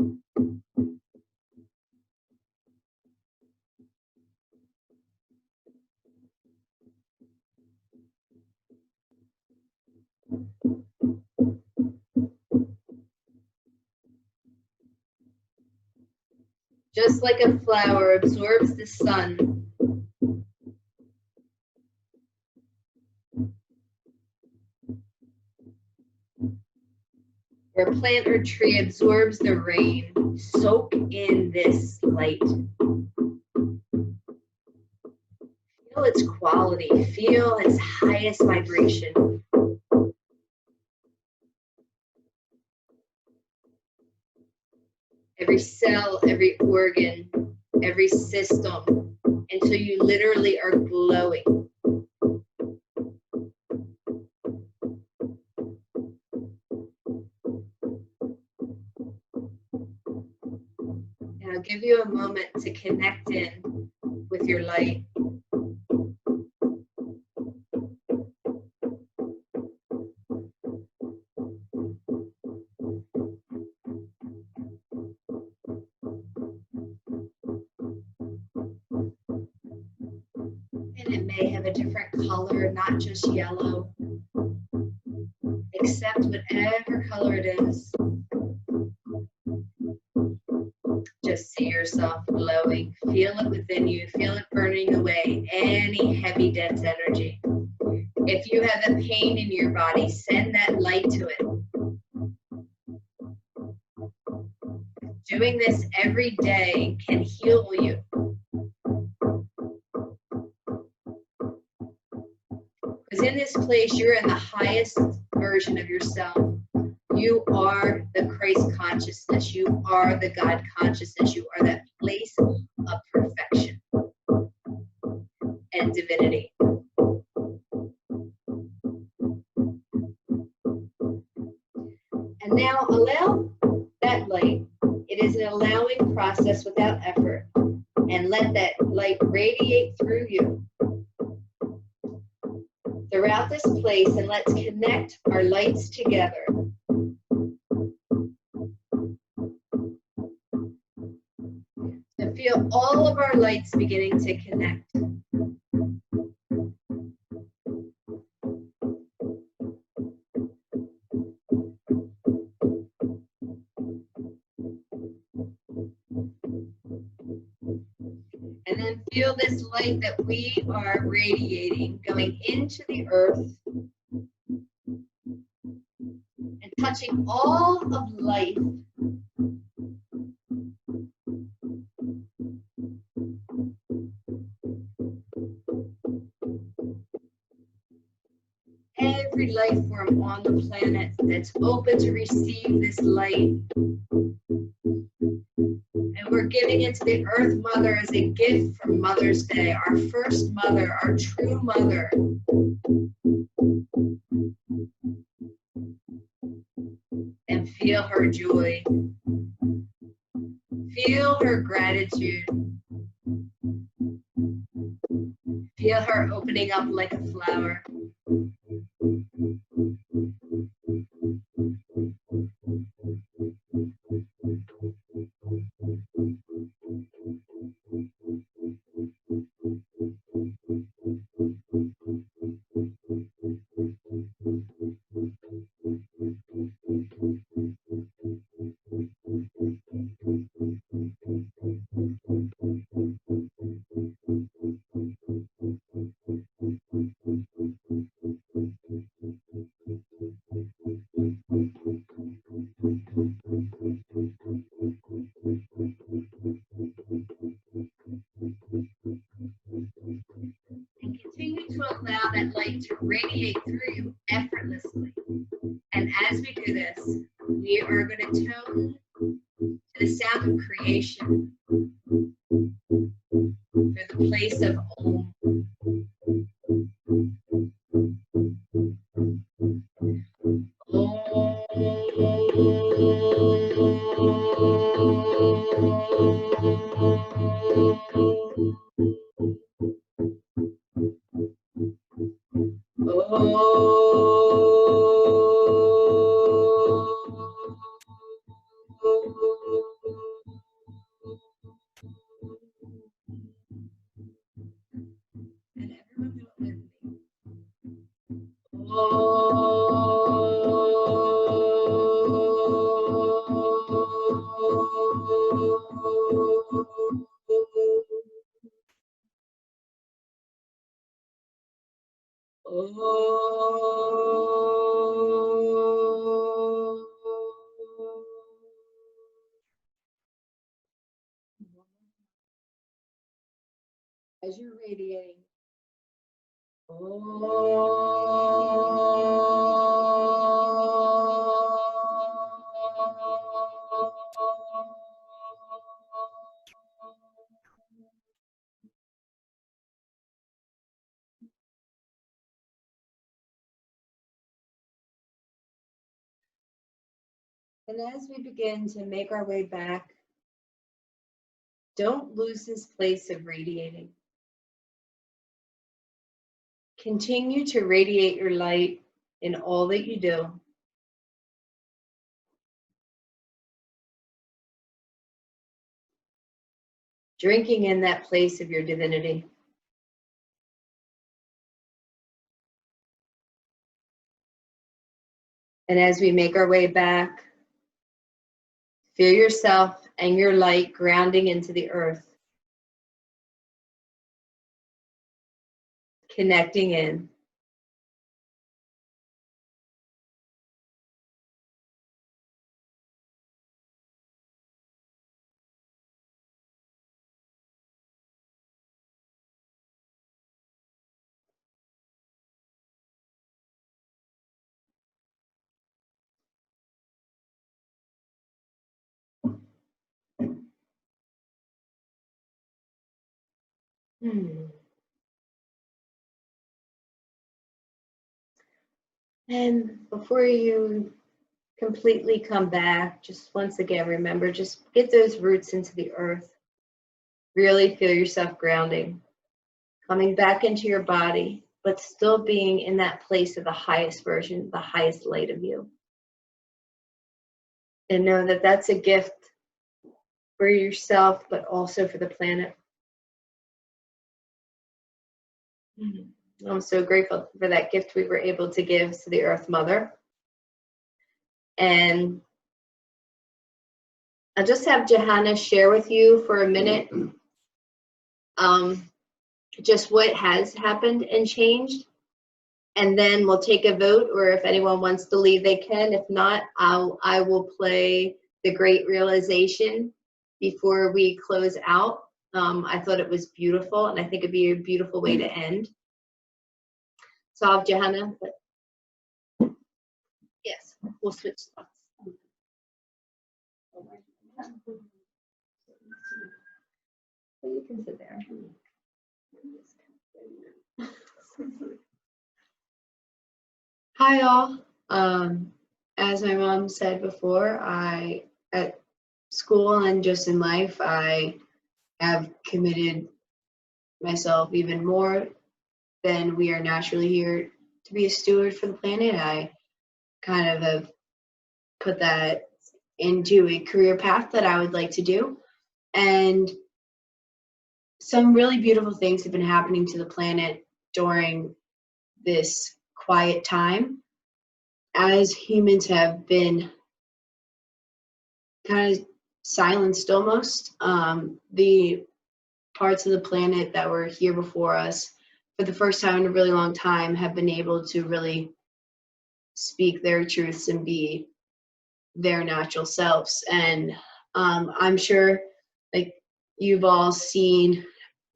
Just like a flower absorbs the sun, or a plant or tree absorbs the rain, soak in this light. Feel its quality, feel its highest vibration. Every cell, every organ, every system, until you literally are glowing. And I'll give you a moment to connect in with your light. And it may have a different color, not just yellow. Accept whatever color it is. Just see yourself glowing. Feel it within you. Feel it burning away any heavy, dense energy. If you have a pain in your body, send that light to it. Doing this every day can heal you. Because in this place, you're in the highest version of yourself. You are the Christ consciousness. You are the God consciousness. You are that place of perfection and divinity. And now allow that light. It is an allowing process without effort. And let that light radiate through you throughout this place, and let's connect our lights together. To feel all of our lights beginning to connect. And then feel this light that we are radiating going into the earth and touching all of life. Every life form on the planet that's open to receive this light. And we're giving it to the Earth Mother as a gift for Mother's Day, our first mother, our true mother. And feel her joy. Feel her gratitude. Feel her opening up like a flower. Allow that light to radiate through you effortlessly. And as we do this, we are going to tone to the sound of creation through the place of Om. And everyone do it with me. As you're radiating, and as we begin to make our way back, don't lose this place of radiating. Continue to radiate your light in all that you do. Drinking in that place of your divinity. And as we make our way back, feel yourself and your light grounding into the earth. Connecting in. And before you completely come back, just once again, remember, just get those roots into the earth. Really feel yourself grounding, coming back into your body, but still being in that place of the highest version, the highest light of you. And know that that's a gift for yourself, but also for the planet. I'm so grateful for that gift we were able to give to the Earth Mother. And I'll just have Johanna share with you for a minute just what has happened and changed. And then we'll take a vote, or if anyone wants to leave, they can. If not, I will play The Great Realization before we close out. I thought it was beautiful, and I think it'd be a beautiful way to end. So I'll have Johanna, but yes, we'll switch spots. You can sit there. Hi all. As my mom said before, at school and just in life, I have committed myself even more than we are naturally here to be a steward for the planet. I kind of have put that into a career path that I would like to do. And some really beautiful things have been happening to the planet during this quiet time, as humans have been kind of silenced almost. The parts of the planet that were here before us for the first time in a really long time have been able to really speak their truths and be their natural selves. And I'm sure like you've all seen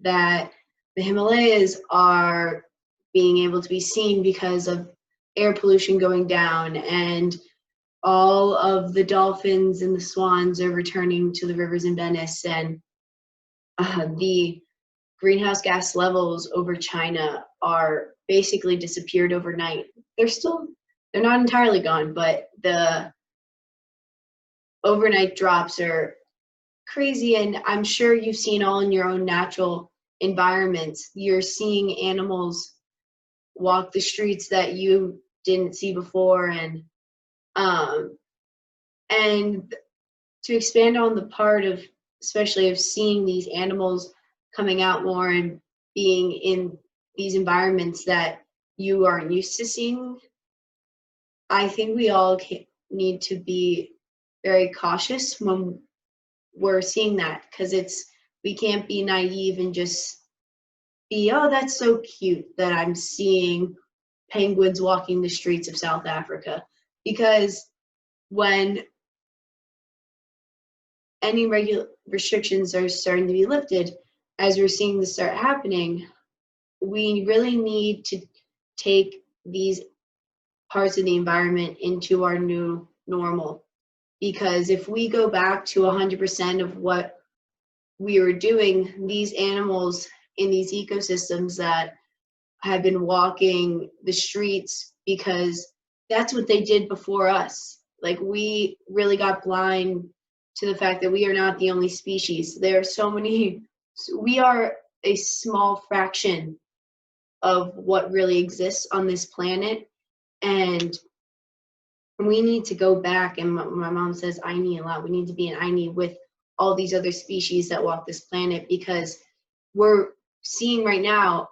that the Himalayas are being able to be seen because of air pollution going down, and all of the dolphins and the swans are returning to the rivers in Venice, and the greenhouse gas levels over China are basically disappeared overnight. They're not entirely gone, but the overnight drops are crazy. And I'm sure you've seen all in your own natural environments. You're seeing animals walk the streets that you didn't see before, and to expand on the part of especially of seeing these animals coming out more and being in these environments that you aren't used to seeing, I think we all need to be very cautious when we're seeing that, because we can't be naive and just be, oh, that's so cute that I'm seeing penguins walking the streets of South Africa. Because when any restrictions are starting to be lifted, as we're seeing this start happening, we really need to take these parts of the environment into our new normal. Because if we go back to 100% of what we were doing, these animals in these ecosystems that have been walking the streets, because that's what they did before us. Like, we really got blind to the fact that we are not the only species. There are so many, we are a small fraction of what really exists on this planet. And we need to go back, and my mom says Aini a lot. We need to be an Aini with all these other species that walk this planet, because we're seeing right now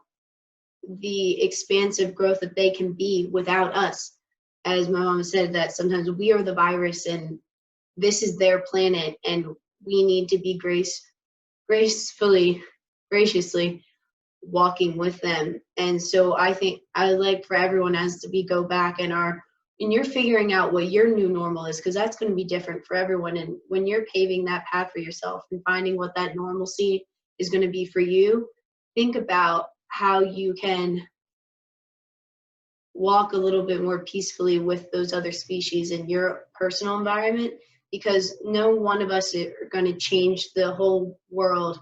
the expansive growth that they can be without us. As my mom said, that sometimes we are the virus and this is their planet, and we need to be graciously walking with them. And so I think I like for everyone as to go back and you're figuring out what your new normal is, because that's going to be different for everyone. And when you're paving that path for yourself and finding what that normalcy is going to be for you, think about how you can walk a little bit more peacefully with those other species in your personal environment, because no one of us are going to change the whole world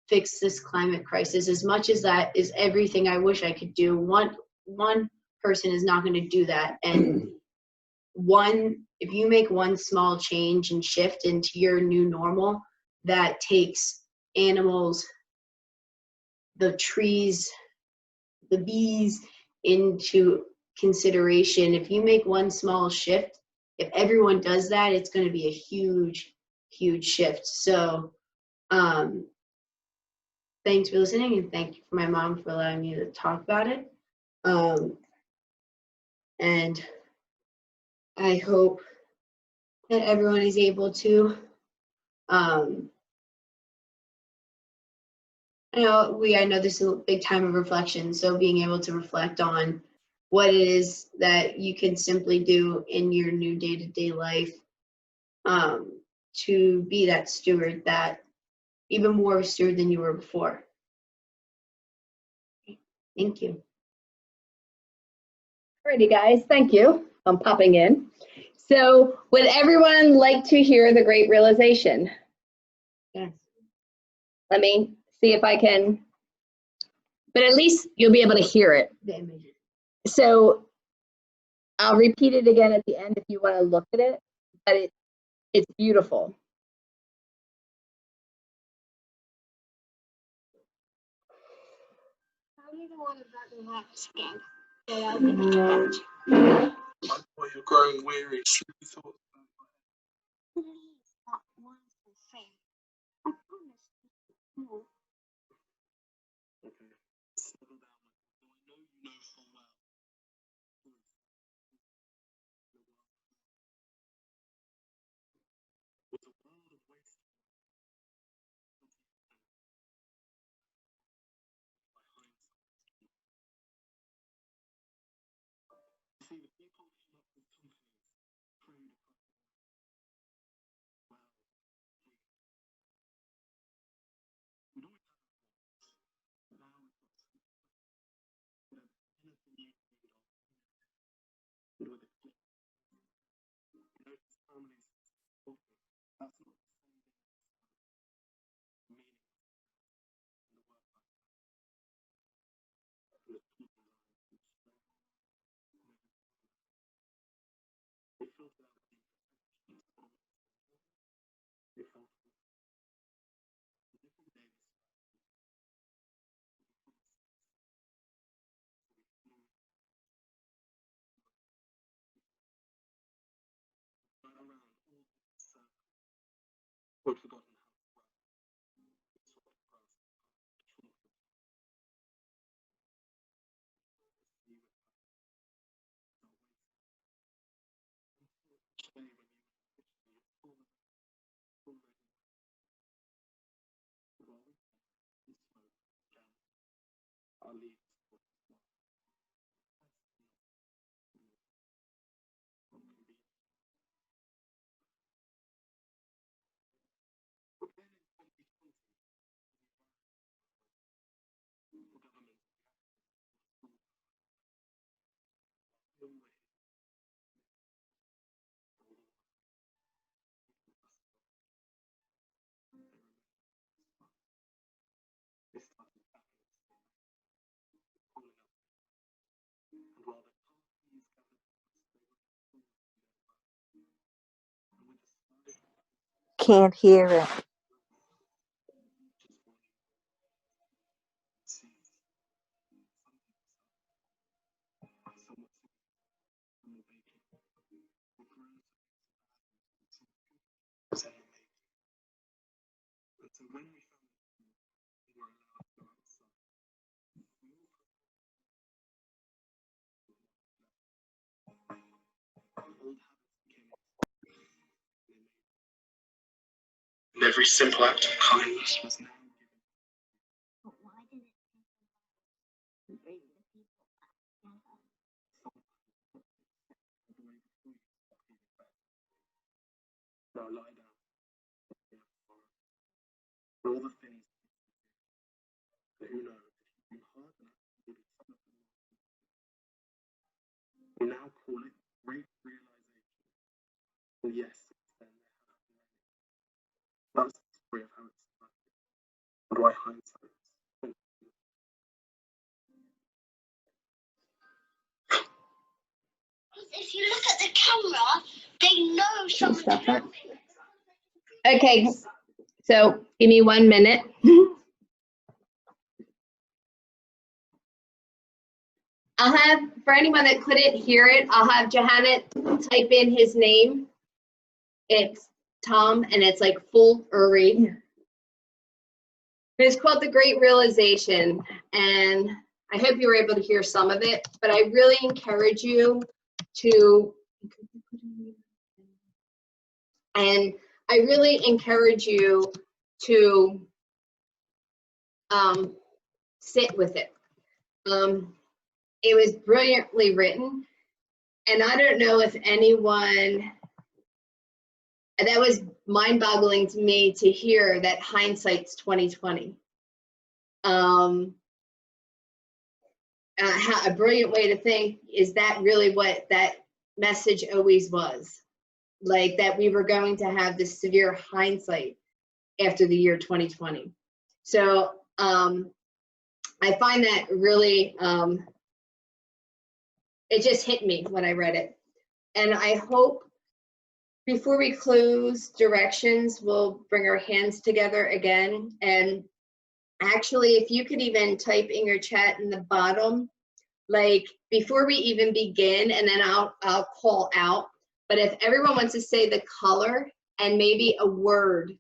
fix this climate crisis. As much as that is everything I wish I could do, one person is not going to do that. And if you make one small change and shift into your new normal, that takes animals, the trees, the bees into consideration. If you make one small shift, if everyone does that, it's going to be a huge shift. So thanks for listening, and thank you for my mom for allowing me to talk about it. And I hope that everyone is able to I know this is a big time of reflection, so being able to reflect on what it is that you can simply do in your new day-to-day life to be that steward, that even more of a steward than you were before. Thank you. Alrighty, guys, thank you. I'm popping in. So would everyone like to hear the great realization? Yes. Let me see if I can, but at least you'll be able to hear it. The image. So I'll repeat it again at the end if you want to look at it, but it's beautiful. While you're growing weary, sleepy thoughts. Okay. Settle down. I know you know full well. With a world of waste. See, the people came up with companies trade across the world. Wow. We don't have now we've got anything you need on. And with it, families, that's not the same thing as meaning in the work life. And the people they filter out the they filter the different days. Around all this we've forgotten how to run. This sort of growth. I'll leave. Can't hear it. So when we found we were allowed to go outside, old habits became and every simple act of kindness was now given. But why did it take a while to bring the people back together? Now lie down. For all the things that who knows, if you heard that, maybe some of them. We now call it great realization. And yes, then they have many. That's the story of how it started. But why hindsight? if you look at the camera, they know someone's stop that? filming. Okay, so give me 1 minute. I'll have, for anyone that couldn't hear it, I'll have Jahanet type in his name. It's Tom, and it's like full Uri. It's called The Great Realization, and I hope you were able to hear some of it, but I really encourage you to, and I really encourage you to sit with it. It was brilliantly written, and I don't know if anyone, that was mind-boggling to me to hear that hindsight's 2020. How, a brilliant way to think, is that really what that message always was? Like that we were going to have this severe hindsight after the year 2020. So I find that really, it just hit me when I read it. And I hope before we close directions, we'll bring our hands together again. And actually, if you could even type in your chat in the bottom, like before we even begin, and then I'll call out. But if everyone wants to say the color and maybe a word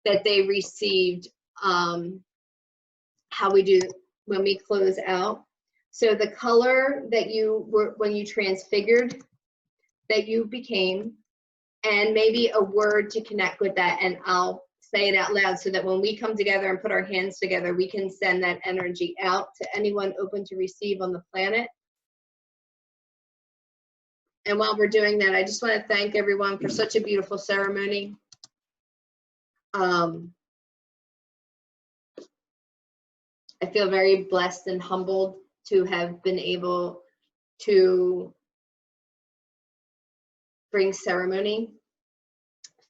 that they received, how we do when we close out. So the color that you were, when you transfigured, that you became, and maybe a word to connect with that, and I'll say it out loud so that when we come together and put our hands together, we can send that energy out to anyone open to receive on the planet. And while we're doing that, I just want to thank everyone for such a beautiful ceremony. I feel very blessed and humbled to have been able to bring ceremony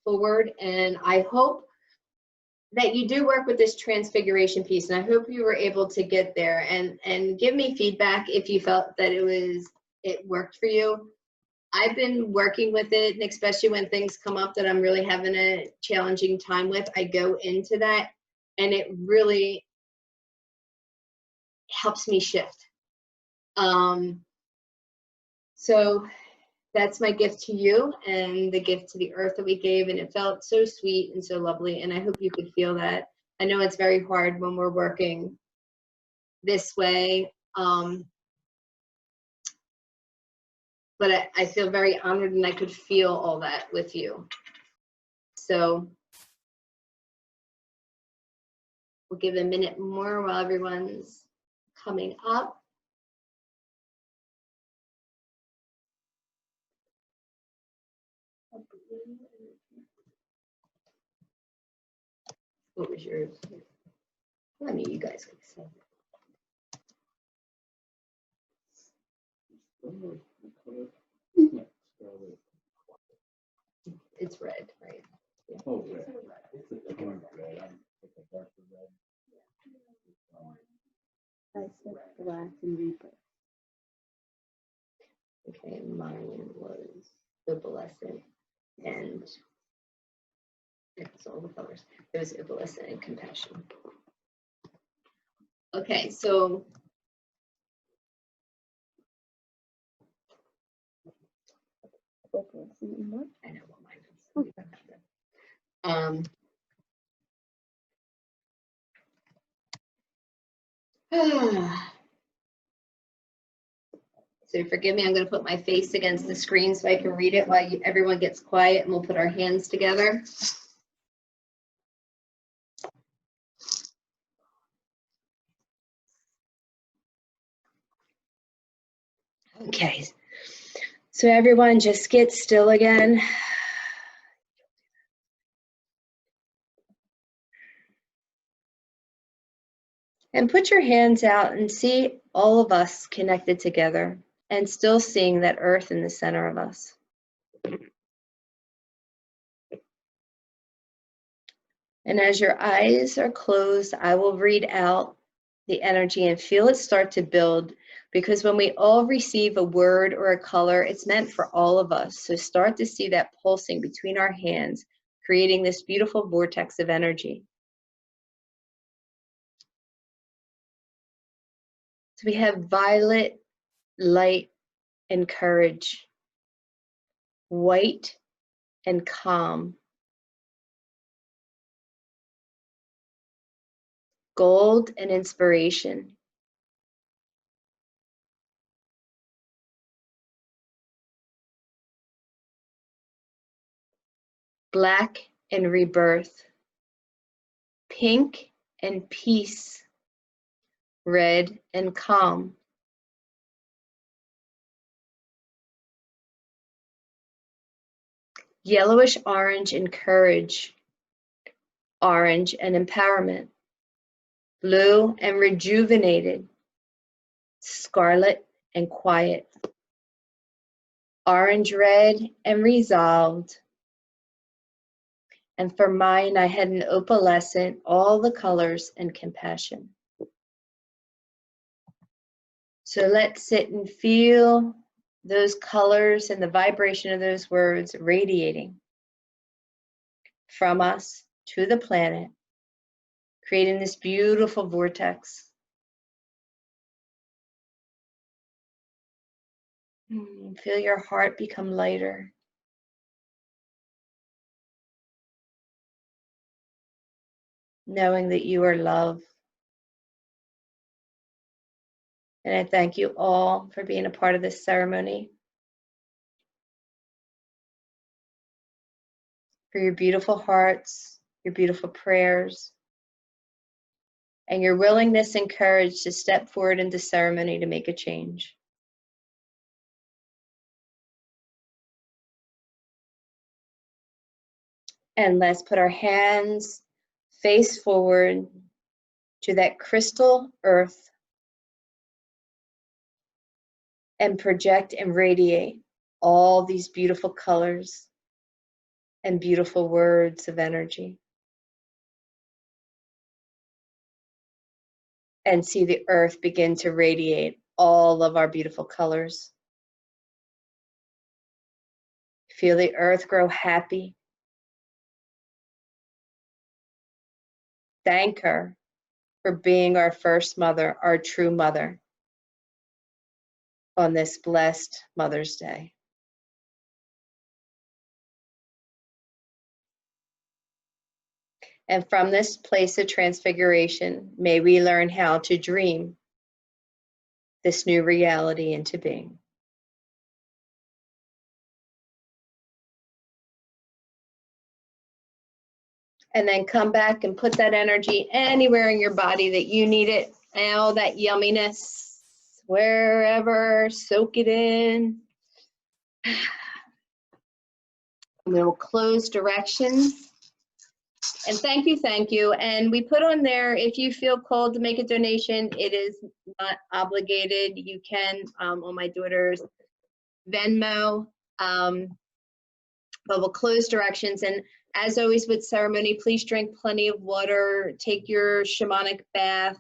forward. And I hope that you do work with this transfiguration piece. And I hope you were able to get there and give me feedback if you felt that it worked for you. I've been working with it, and especially when things come up that I'm really having a challenging time with, I go into that, and it really helps me shift. So that's my gift to you and the gift to the earth that we gave, and it felt so sweet and so lovely, and I hope you could feel that. I know it's very hard when we're working this way, but I feel very honored, and I could feel all that with you. So we'll give a minute more while everyone's coming up. What was yours? I mean, you guys could say. It's red, right? Yeah. Oh, red. It's a dark red. I'm it's a darker red. I said black and reaper. Okay, mine was opalescent, and it's all the colors. It was opalescent and compassion. Okay, so I know what mine is. So forgive me, I'm going to put my face against the screen so I can read it while everyone gets quiet, and we'll put our hands together. Okay, so everyone just get still again. And put your hands out and see all of us connected together and still seeing that earth in the center of us. And as your eyes are closed, I will read out the energy and feel it start to build Because when we all receive a word or a color, it's meant for all of us. So start to see that pulsing between our hands, creating this beautiful vortex of energy. So we have violet, light, and courage, white, and calm, gold, and inspiration, black, and rebirth, pink, and peace, red, and calm, yellowish orange, and courage, orange, and empowerment, blue, and rejuvenated, scarlet, and quiet, orange, red, and resolved. And for mine, I had an opalescent, all the colors, and compassion. So let's sit and feel those colors and the vibration of those words radiating from us to the planet, creating this beautiful vortex. Feel your heart become lighter. Knowing that you are love. And I thank you all for being a part of this ceremony, for your beautiful hearts, your beautiful prayers, and your willingness and courage to step forward into ceremony to make a change. And let's put our hands face forward to that crystal earth and project and radiate all these beautiful colors and beautiful words of energy. And see the earth begin to radiate all of our beautiful colors. Feel the earth grow happy. Thank her for being our first mother, our true mother, on this blessed Mother's Day. And from this place of transfiguration, may we learn how to dream this new reality into being. And then come back and put that energy anywhere in your body that you need it. All that yumminess, wherever, soak it in. And we'll close directions. And thank you. And we put on there, if you feel called to make a donation, it is not obligated. You can on my daughter's Venmo, but we'll close directions. And as always with ceremony, please drink plenty of water, take your shamanic bath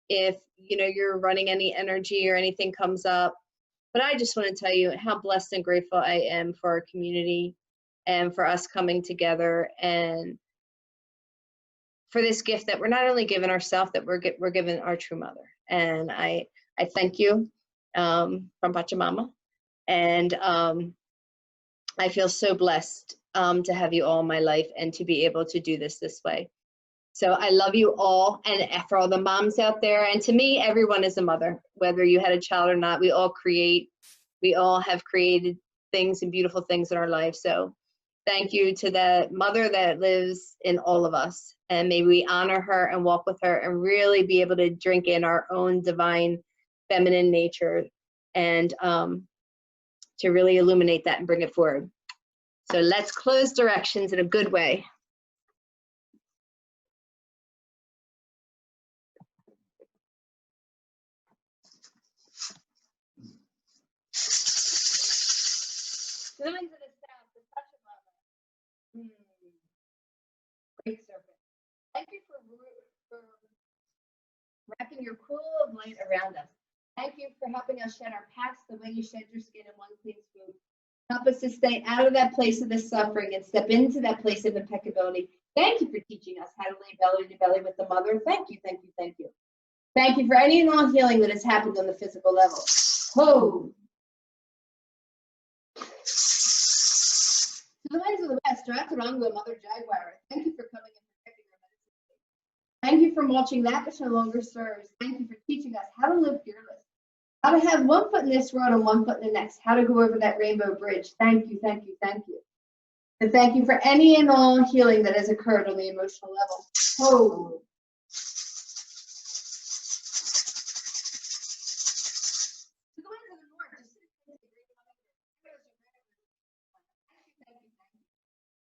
if you're running any energy or anything comes up. But I just want to tell you how blessed and grateful I am for our community and for us coming together, and for this gift that we're not only giving ourselves, that we're giving our true mother. And I thank you from Pachamama, and I feel so blessed to have you all in my life and to be able to do this way. So I love you all, and for all the moms out there, and to me, everyone is a mother, whether you had a child or not. We all have created things and beautiful things in our life. So thank you to the mother that lives in all of us, and may we honor her and walk with her and really be able to drink in our own divine feminine nature, and to really illuminate that and bring it forward. So let's close directions in a good way. Feelings of the sound, the touch of mother. Great serpent. Thank you for wrapping your cool of light around us. Thank you for for helping us shed our past the way you shed your skin in one clean swoop. Help us to stay out of that place of the suffering and step into that place of impeccability. Thank you for teaching us how to lay belly to belly with the mother. Thank you, thank you, thank you. Thank you for any and all healing that has happened on the physical level. Ho! To the winds of the west, Ratarango, Mother Jaguar, thank you for coming and protecting our medicine. Thank you for mulching that which no longer serves. Thank you for teaching us how to live fearless, how to have one foot in this world and one foot in the next, how to go over that rainbow bridge. Thank you, thank you, thank you. And thank you for any and all healing that has occurred on the emotional level. Oh. To the winds of the north, to citizens of the great mother,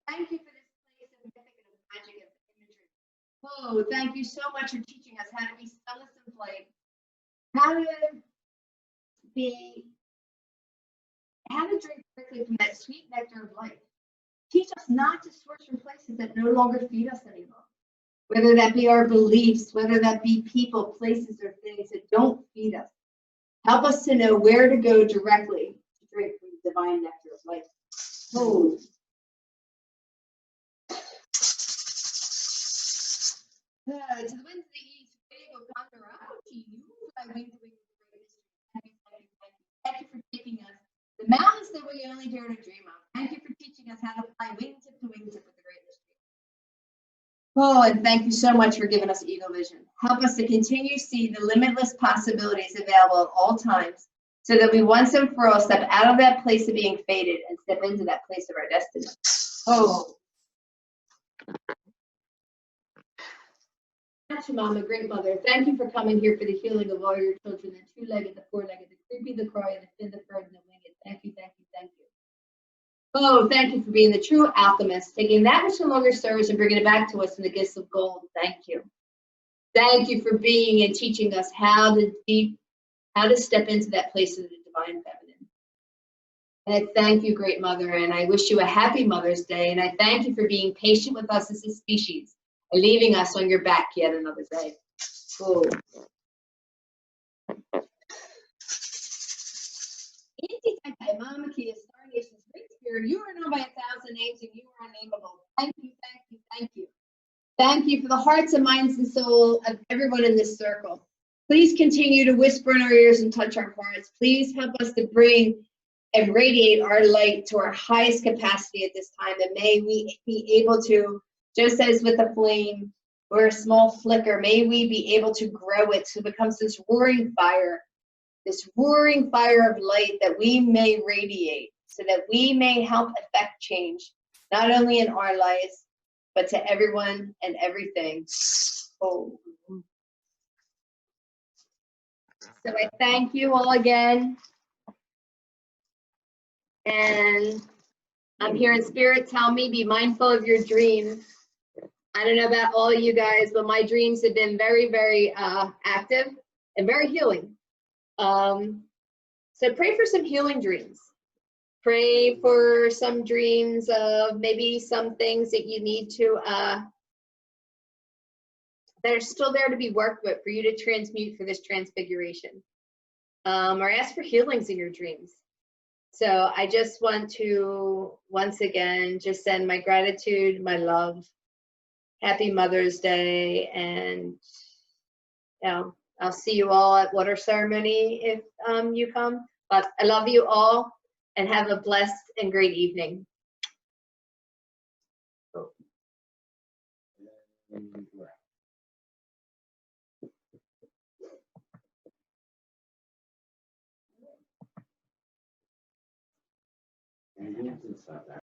thank you for this place of mythic and of magic and imagery. Oh, thank you so much for teaching us how to be sunless and flight, how to drink quickly from that sweet nectar of life. Teach us not to source from places that no longer feed us anymore. Whether that be our beliefs, whether that be people, places, or things that don't feed us. Help us to know where to go directly to drink from the divine nectar of life. Oh. To the winds of the east, Diego Condorado, to you, I wing to wing with the great mystery. Thank you, thank you, thank you. Thank you for taking us the mountains that we only dare to dream of. Thank you for teaching us how to fly wingtip to wingtip with the great mystery. Oh, and thank you so much for giving us eagle vision. Help us to continue to see the limitless possibilities available at all times, so that we once and for all step out of that place of being fated and step into that place of our destiny. Oh. Mama, great mother, thank you for coming here for the healing of all your children, the two-legged, the four-legged, the creepy, the crawly, the fin, the furred, and the winged. Thank you, thank you, thank you. Oh, thank you for being the true alchemist, taking that which no longer serves and bringing it back to us in the gifts of gold. Thank you. Thank you for being and teaching us how to step into that place of the divine feminine. And I thank you, great mother, and I wish you a happy Mother's Day, and I thank you for being patient with us as a species and leaving us on your back yet another day. Oh. Mama Kia, Star Nation's great spirit, you are known by 1,000 names and you are unnameable. Thank you, thank you, thank you. Thank you for the hearts and minds and soul of everyone in this circle. Please continue to whisper in our ears and touch our hearts. Please help us to bring and radiate our light to our highest capacity at this time, and may we be able to, just as with a flame or a small flicker, may we be able to grow it so it becomes this roaring fire of light that we may radiate, so that we may help affect change, not only in our lives, but to everyone and everything. Oh. So I thank you all again. And I'm here in spirit. Tell me, be mindful of your dreams. I don't know about all of you guys, but my dreams have been very, very active and very healing. So pray for some healing dreams. Pray for some dreams of maybe some things that you need to, that are still there to be worked with for you to transmute for this transfiguration. Or ask for healings in your dreams. So I just want to, once again, just send my gratitude, my love, happy Mother's Day, and I'll see you all at water ceremony if you come. But I love you all, and have a blessed and great evening. And it's inside that.